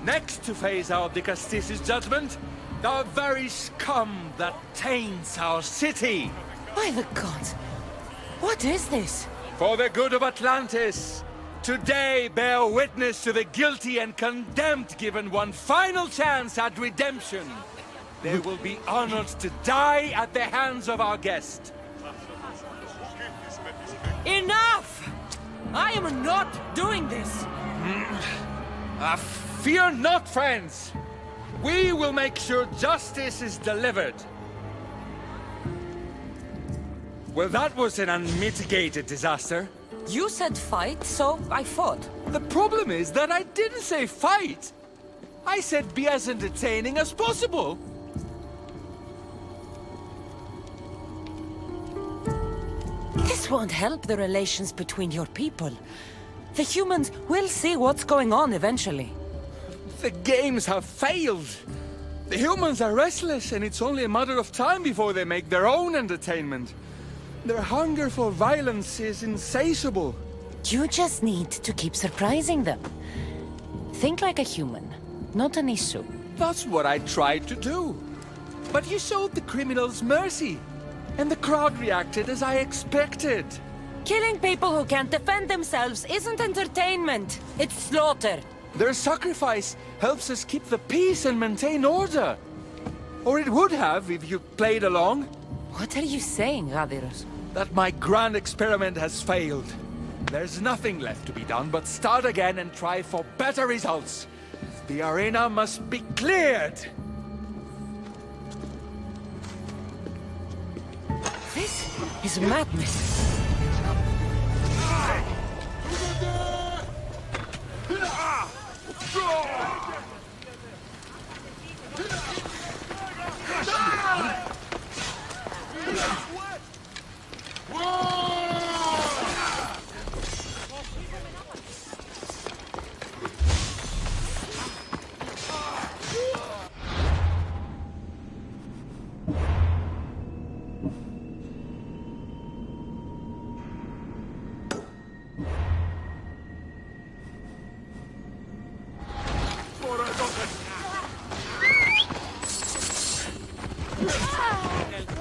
Next to face our Dicastis' judgment, the very scum that taints our city. By the gods, what is this? For the good of Atlantis, today bear witness to the guilty and condemned given one final chance at redemption. They will be honored to die at the hands of our guest. Enough! I am not doing this! Fear not, friends! We will make sure justice is delivered. Well, that was an unmitigated disaster. You said fight, so I fought. The problem is that I didn't say fight. I said be as entertaining as possible. This won't help the relations between your people. The humans will see what's going on eventually. The games have failed. The humans are restless, and it's only a matter of time before they make their own entertainment. Their hunger for violence is insatiable. You just need to keep surprising them. Think like a human, not an issue. That's what I tried to do. But you showed the criminals mercy, and the crowd reacted as I expected. Killing people who can't defend themselves isn't entertainment. It's slaughter. Their sacrifice helps us keep the peace and maintain order. Or it would have if you played along. What are you saying, Radiros? That my grand experiment has failed. There's nothing left to be done but start again and try for better results. The arena must be cleared. This is madness.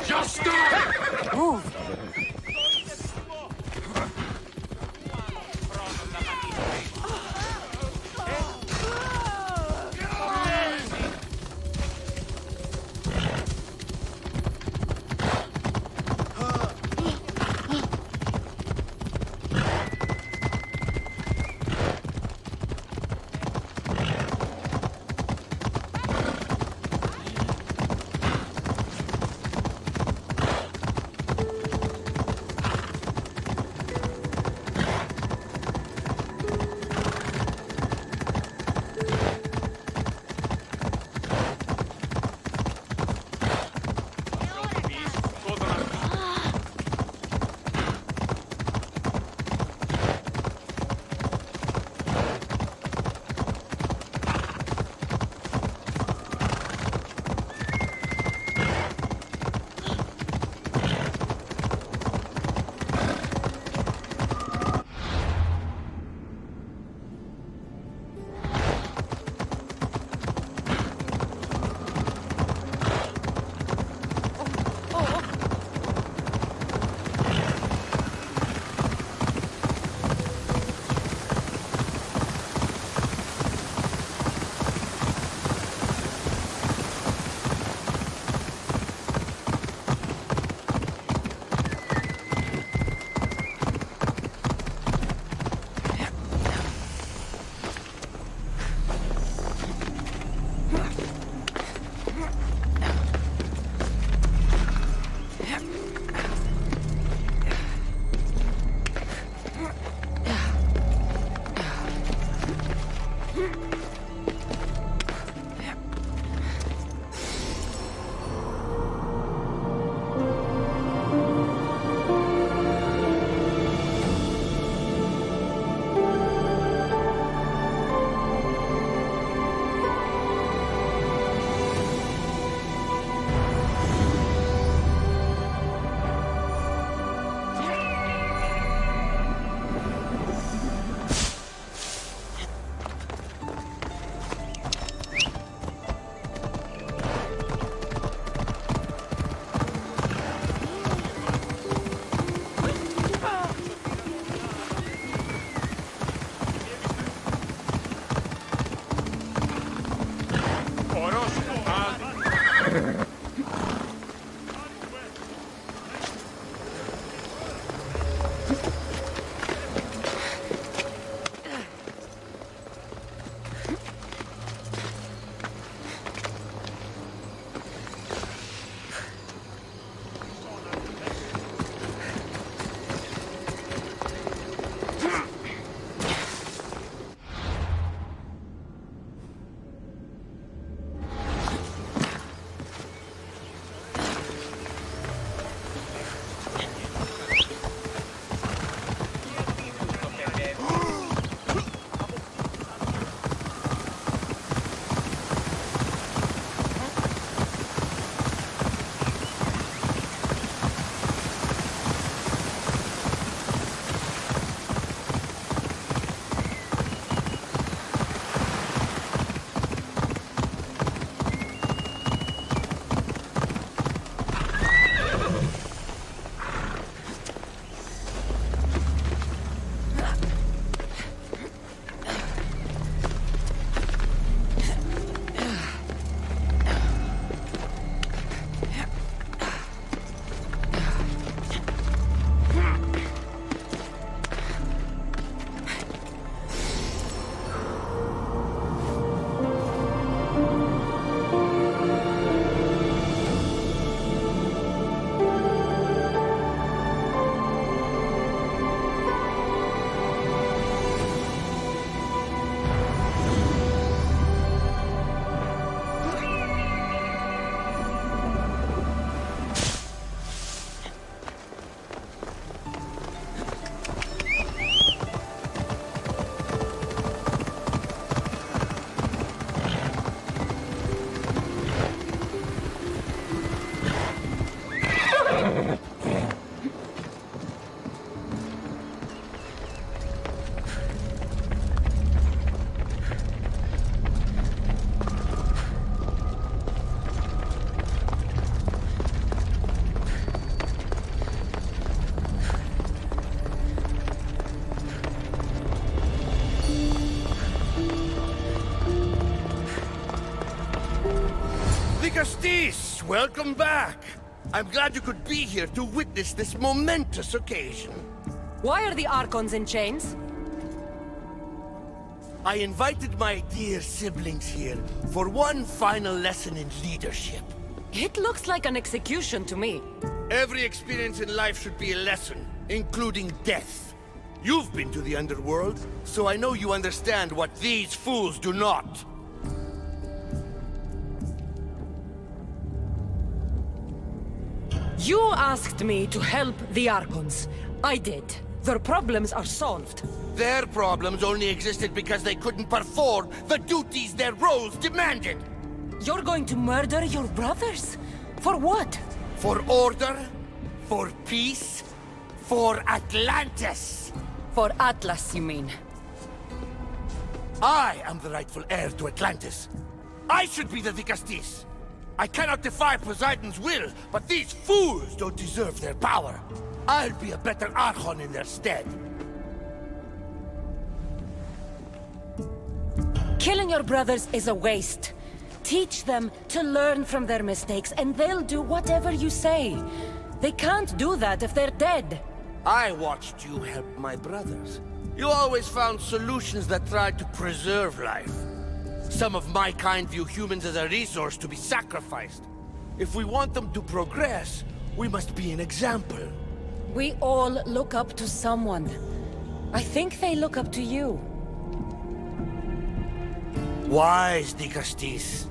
Just do it! Move! Justice, welcome back. I'm glad you could be here to witness this momentous occasion. Why are the Archons in chains? I invited my dear siblings here for one final lesson in leadership. It looks like an execution to me. Every experience in life should be a lesson, including death. You've been to the underworld, so I know you understand what these fools do not. You asked me to help the Archons. I did. Their problems are solved. Their problems only existed because they couldn't perform the duties their roles demanded. You're going to murder your brothers? For what? For order, for peace, for Atlantis. For Atlas, you mean? I am the rightful heir to Atlantis. I should be the Vicastis. I cannot defy Poseidon's will, but these fools don't deserve their power. I'll be a better Archon in their stead. Killing your brothers is a waste. Teach them to learn from their mistakes, and they'll do whatever you say. They can't do that if they're dead. I watched you help my brothers. You always found solutions that tried to preserve life. Some of my kind view humans as a resource to be sacrificed. If we want them to progress, we must be an example. We all look up to someone. I think they look up to you. Wise, Dicastis.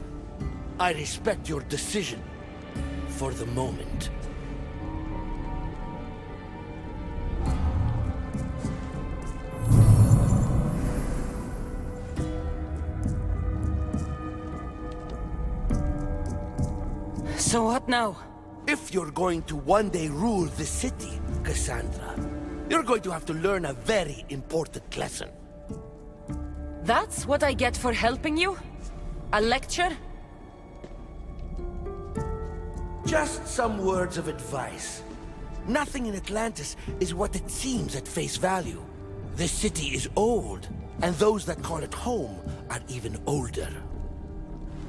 I respect your decision. For the moment. So what now? If you're going to one day rule the city, Cassandra, you're going to have to learn a very important lesson. That's what I get for helping you? A lecture? Just some words of advice. Nothing in Atlantis is what it seems at face value. The city is old, and those that call it home are even older.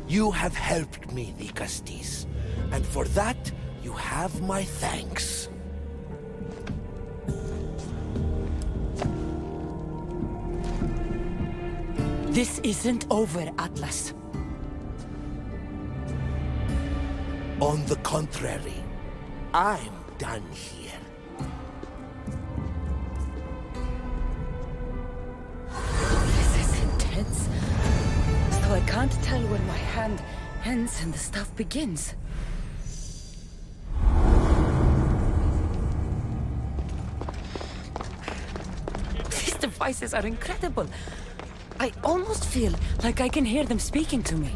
You have helped me, Dikastis, and for that, you have my thanks. This isn't over, Atlas. On the contrary, I'm done here. This is intense. So I can't tell where my hand ends and the stuff begins. These devices are incredible. I almost feel like I can hear them speaking to me.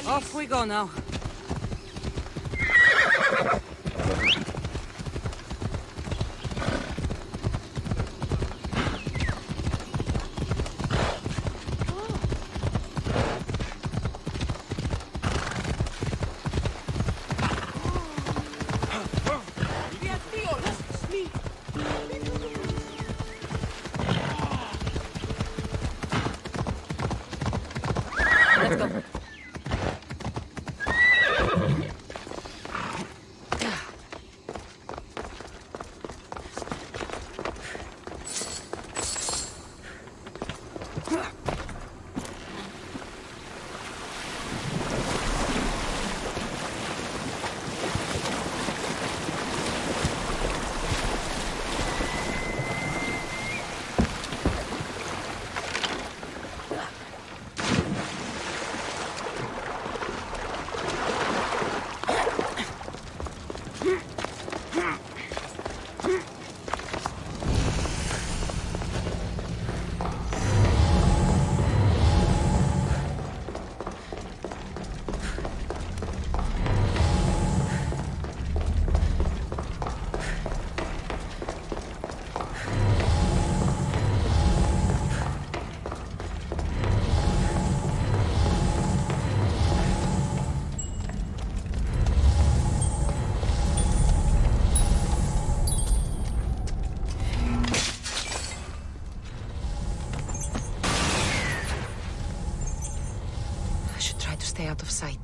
Off we go now. Let's go. Stay out of sight.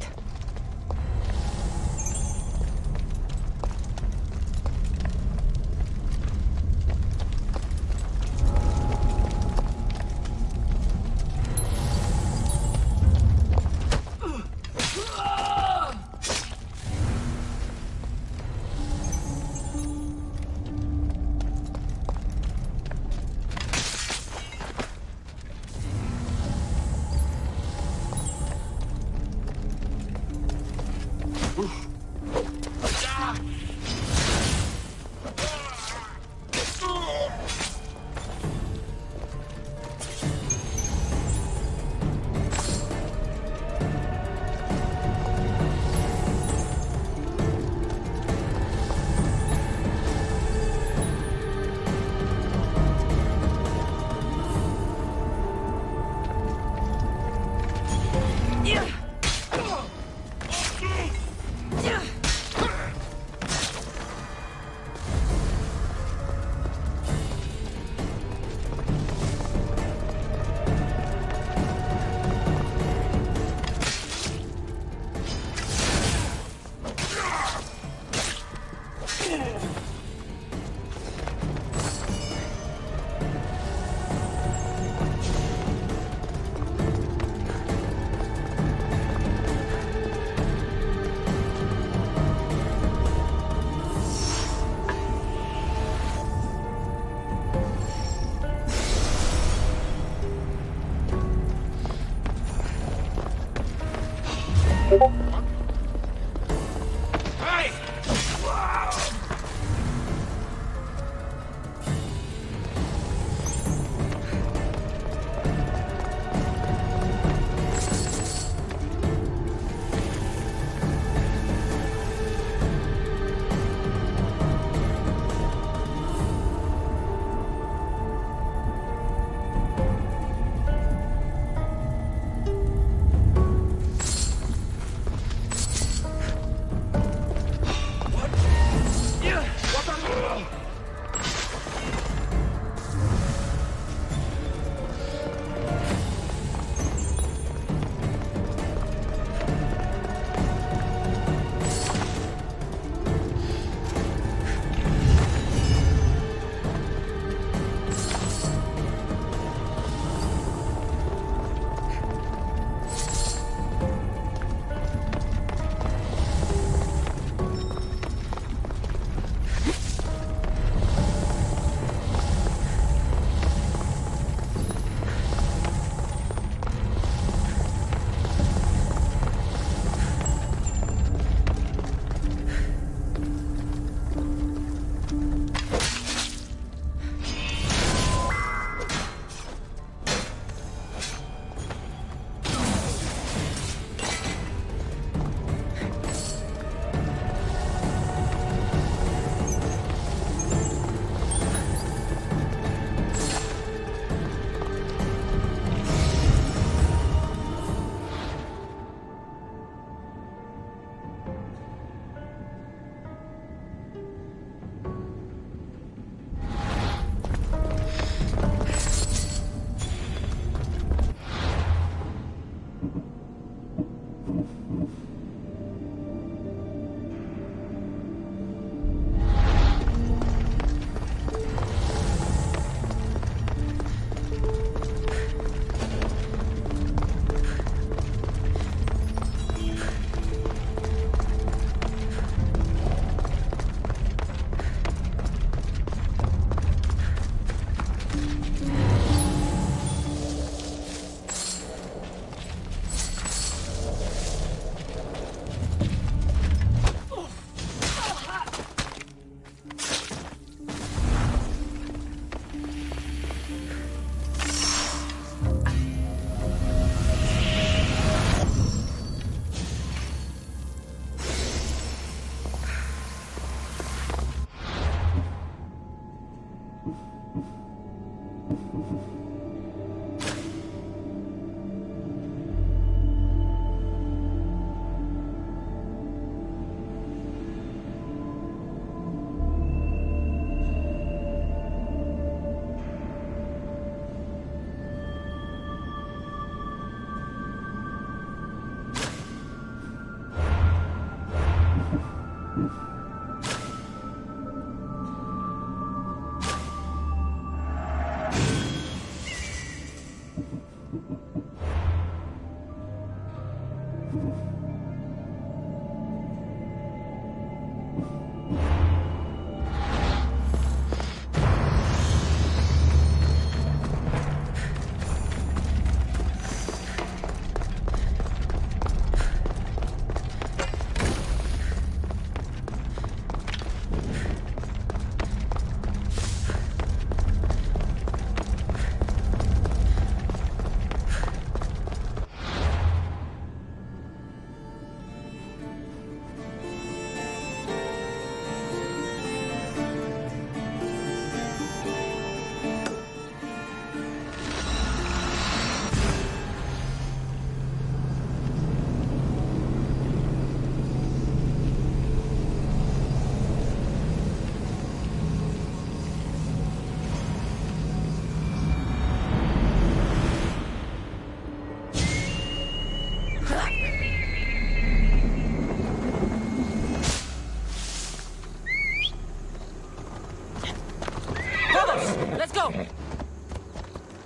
Let's go!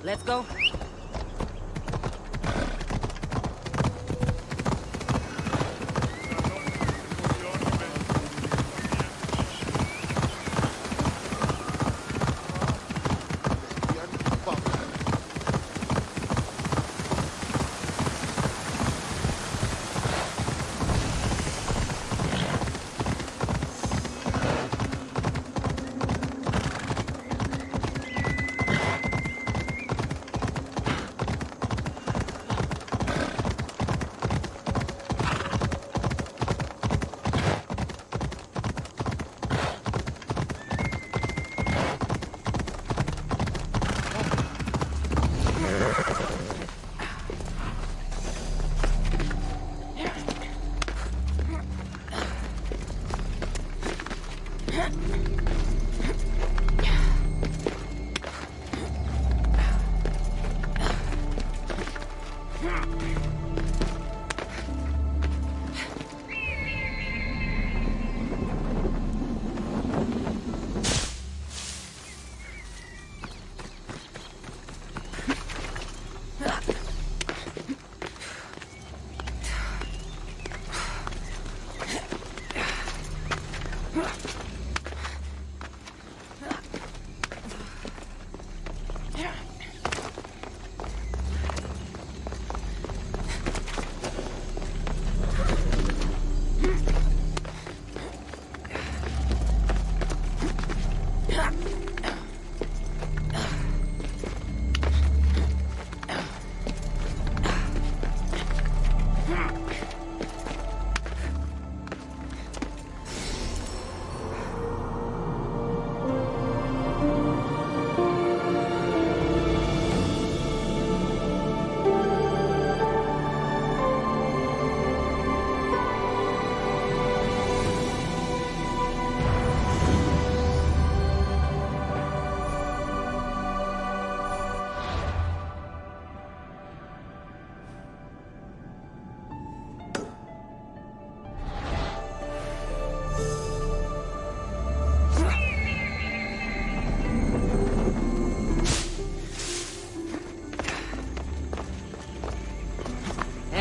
Let's go.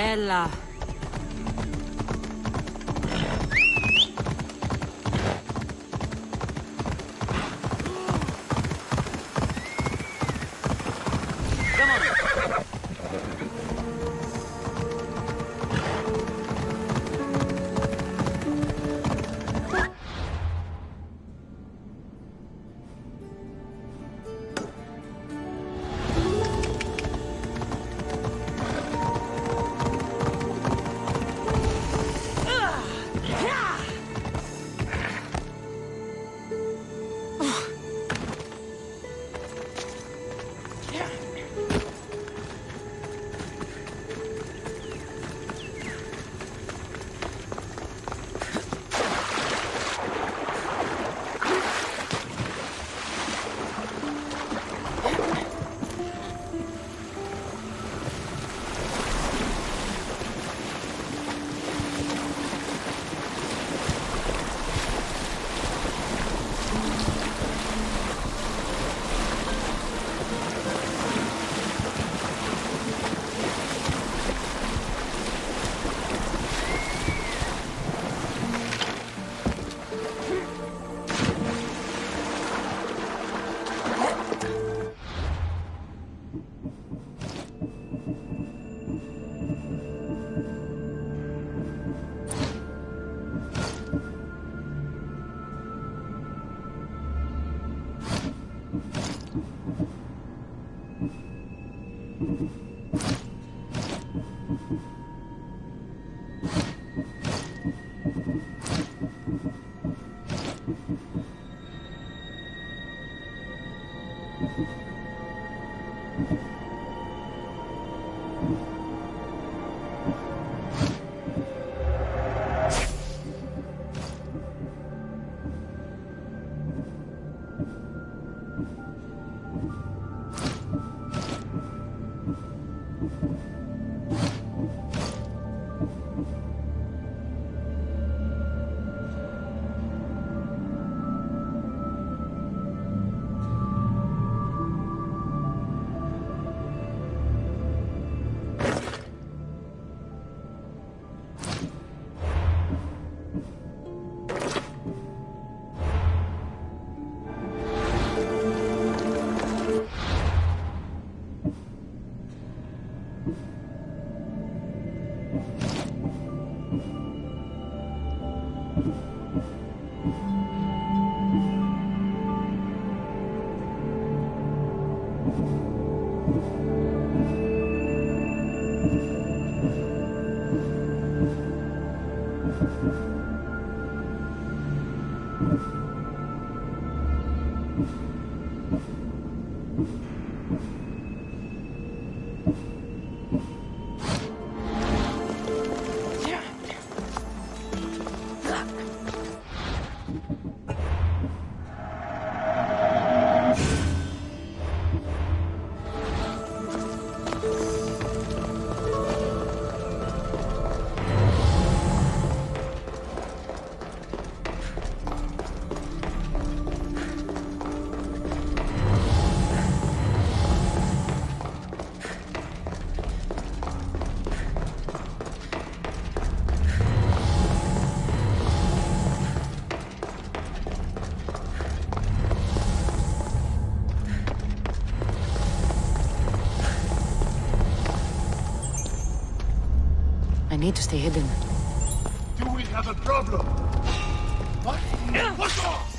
Ella. I need to stay hidden. You will have a problem. What? What's off?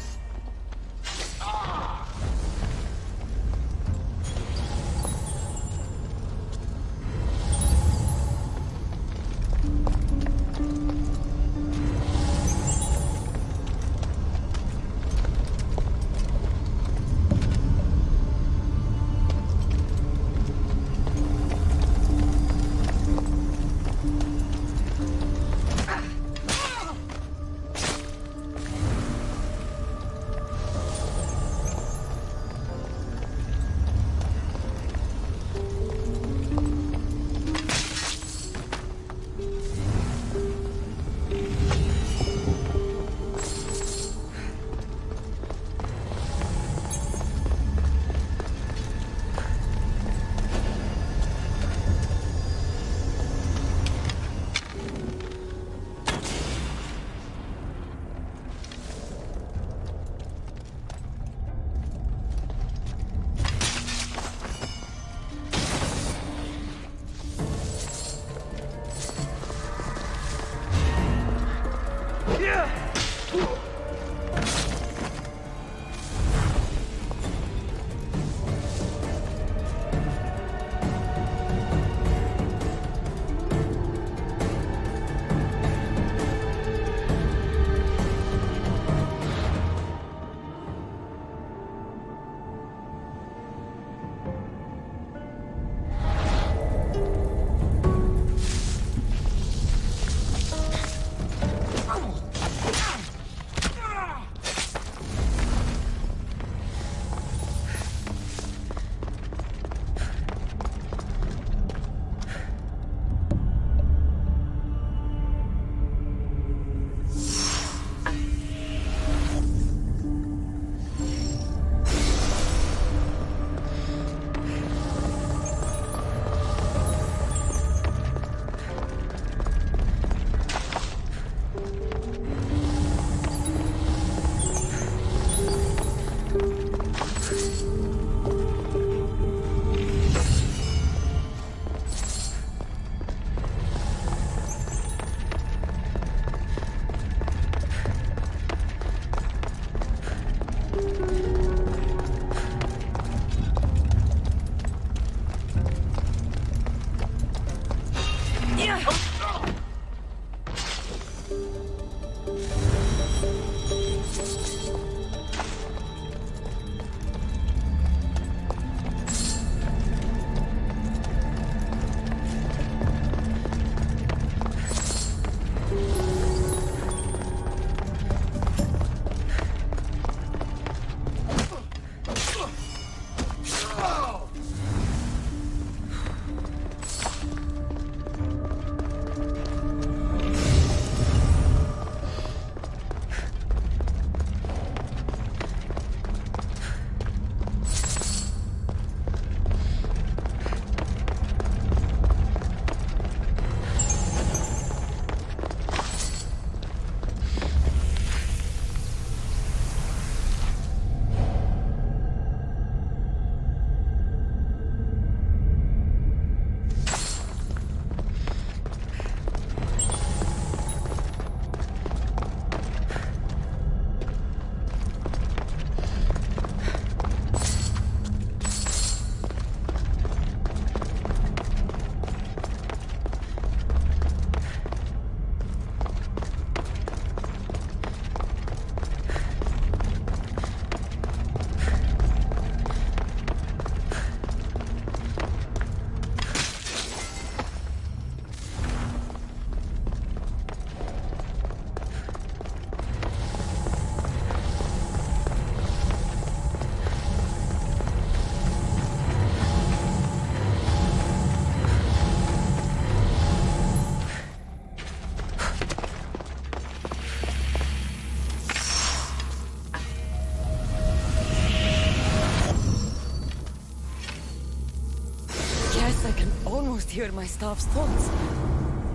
guess I can almost hear my staff's thoughts.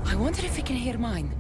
I wonder if he can hear mine.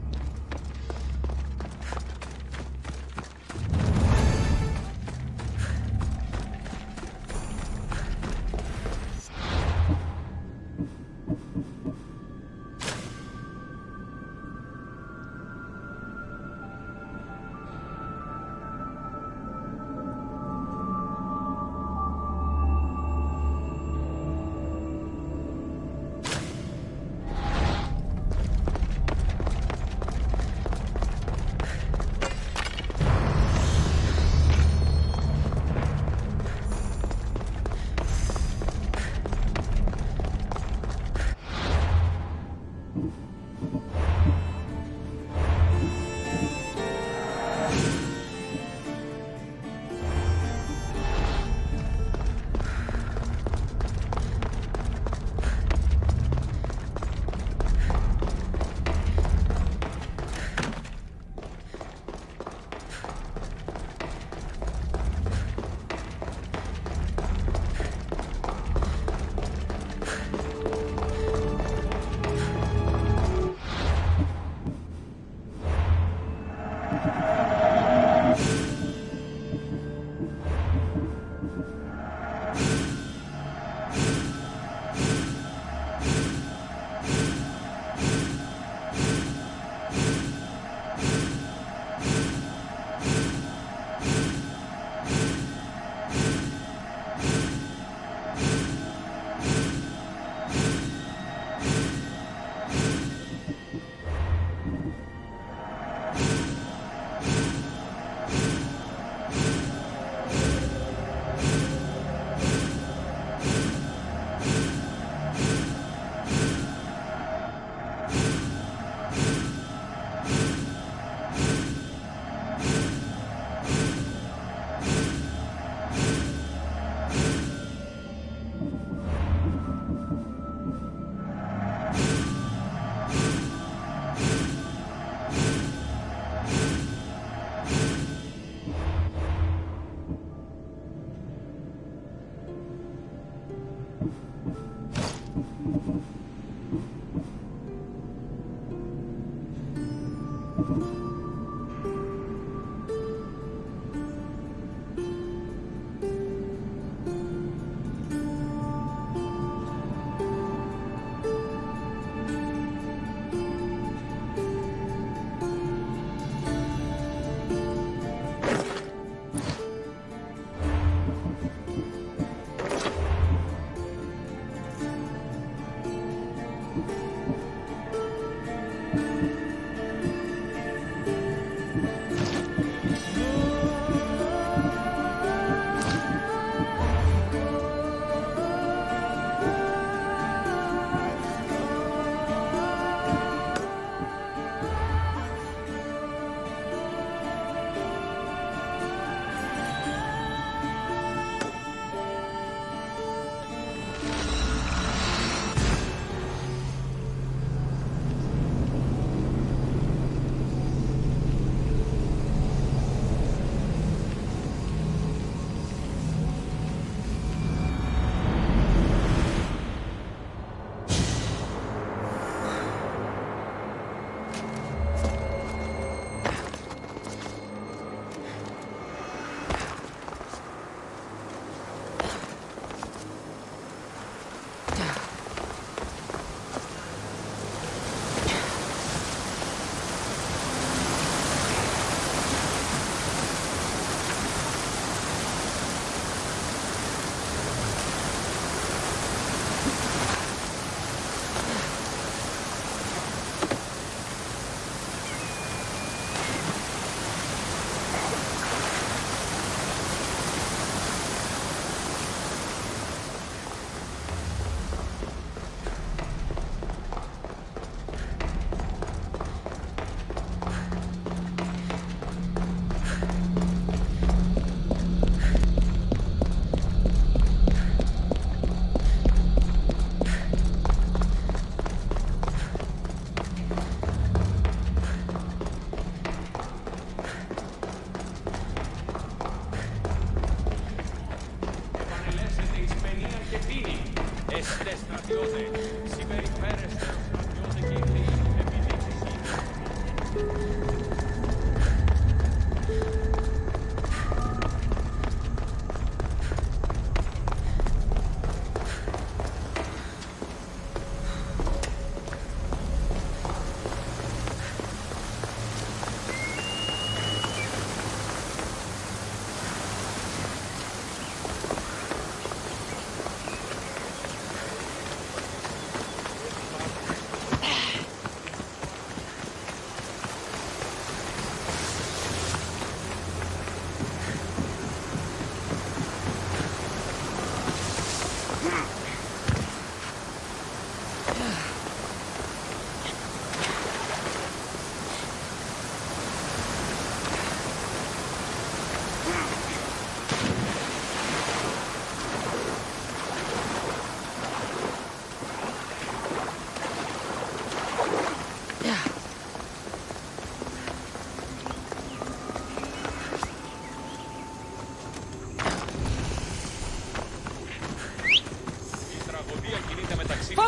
Este stradiote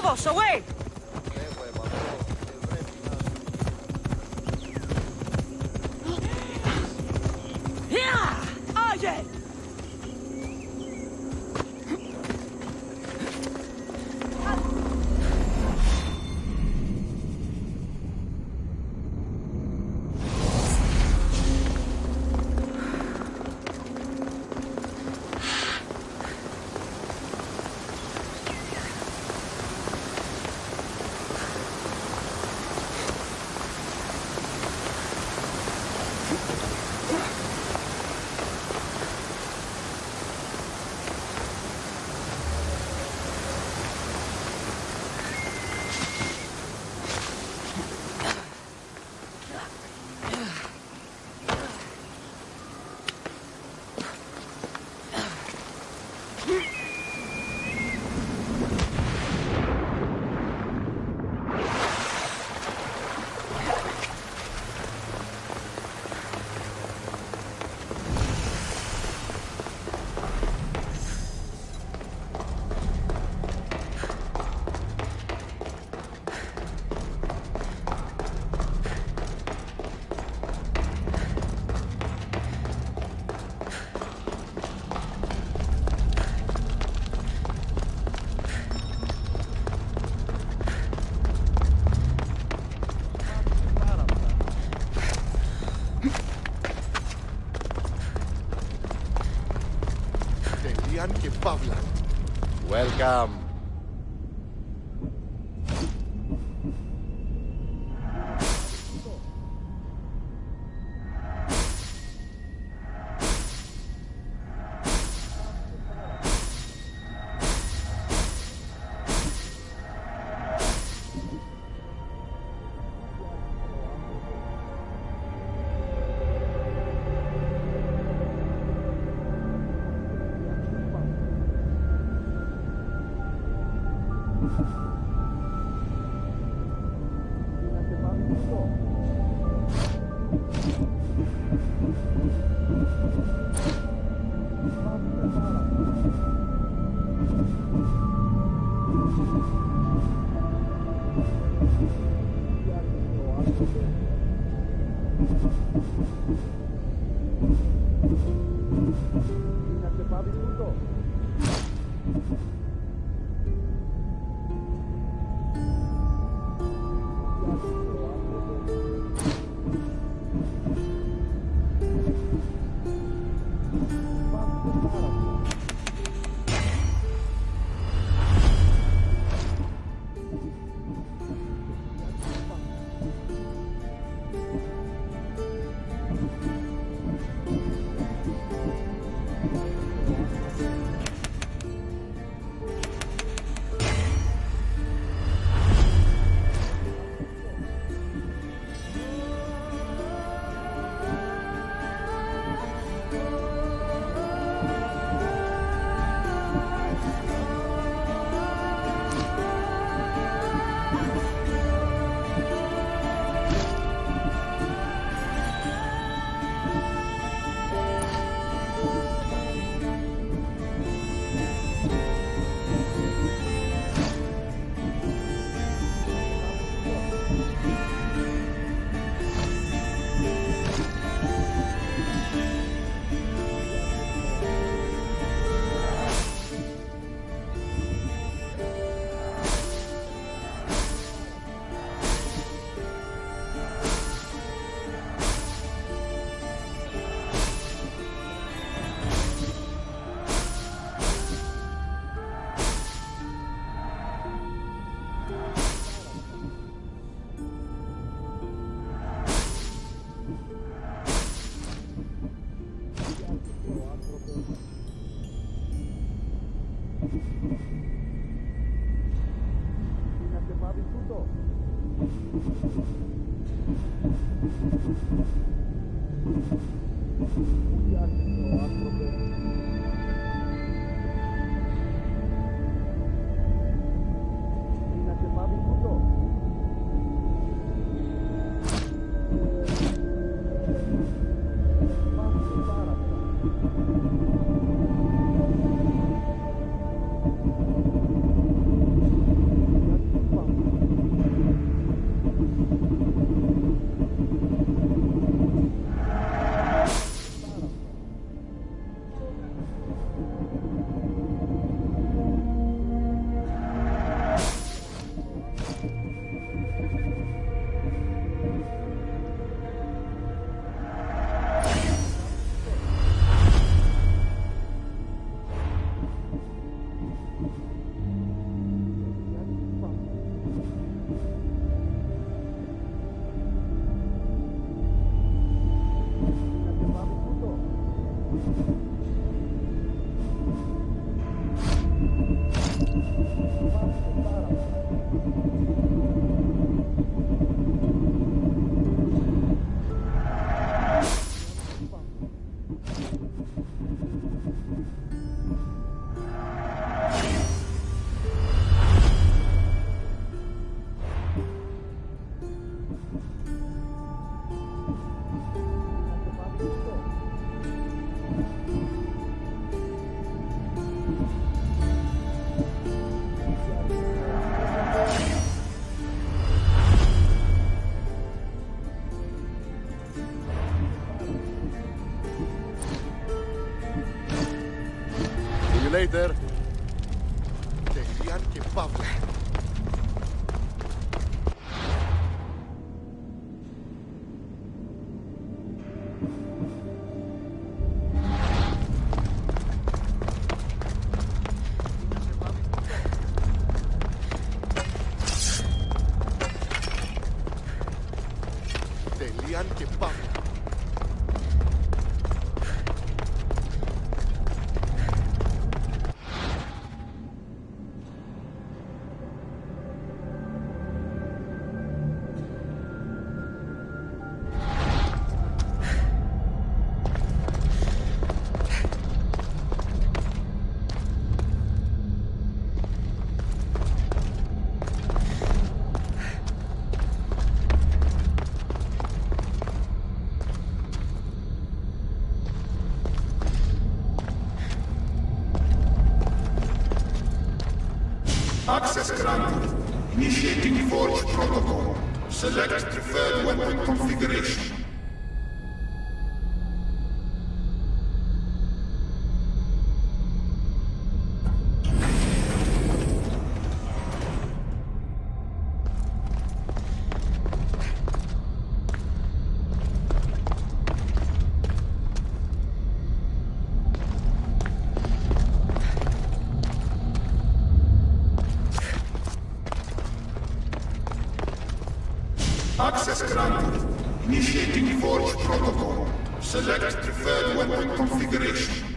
Lejos, away! Yeah! Oye! Και παύλα. Welcome. later. Τελειάν και παύλα. Τελειάν και παύλα. Access granted. Initiating Forge Protocol. Select preferred weapon configuration. Access granted. Initiating Forge Protocol. Select preferred weapon configuration.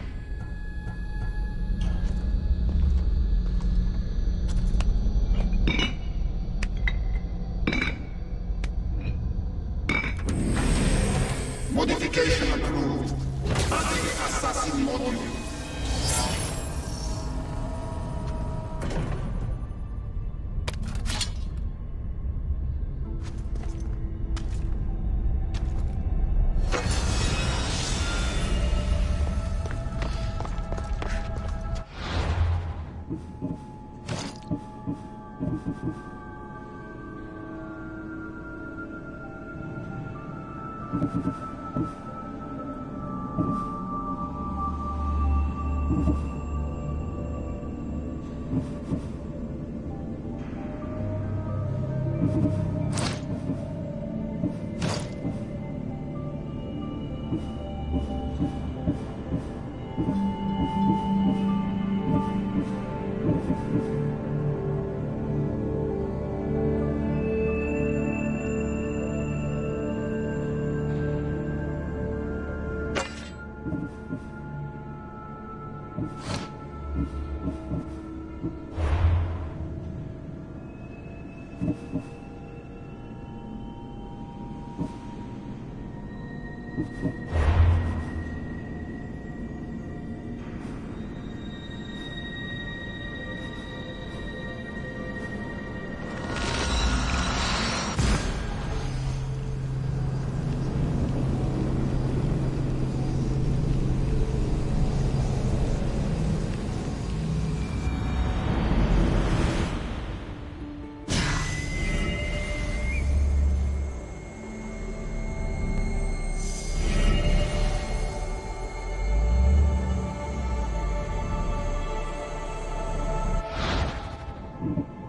Modification approved. Adding assassin module. you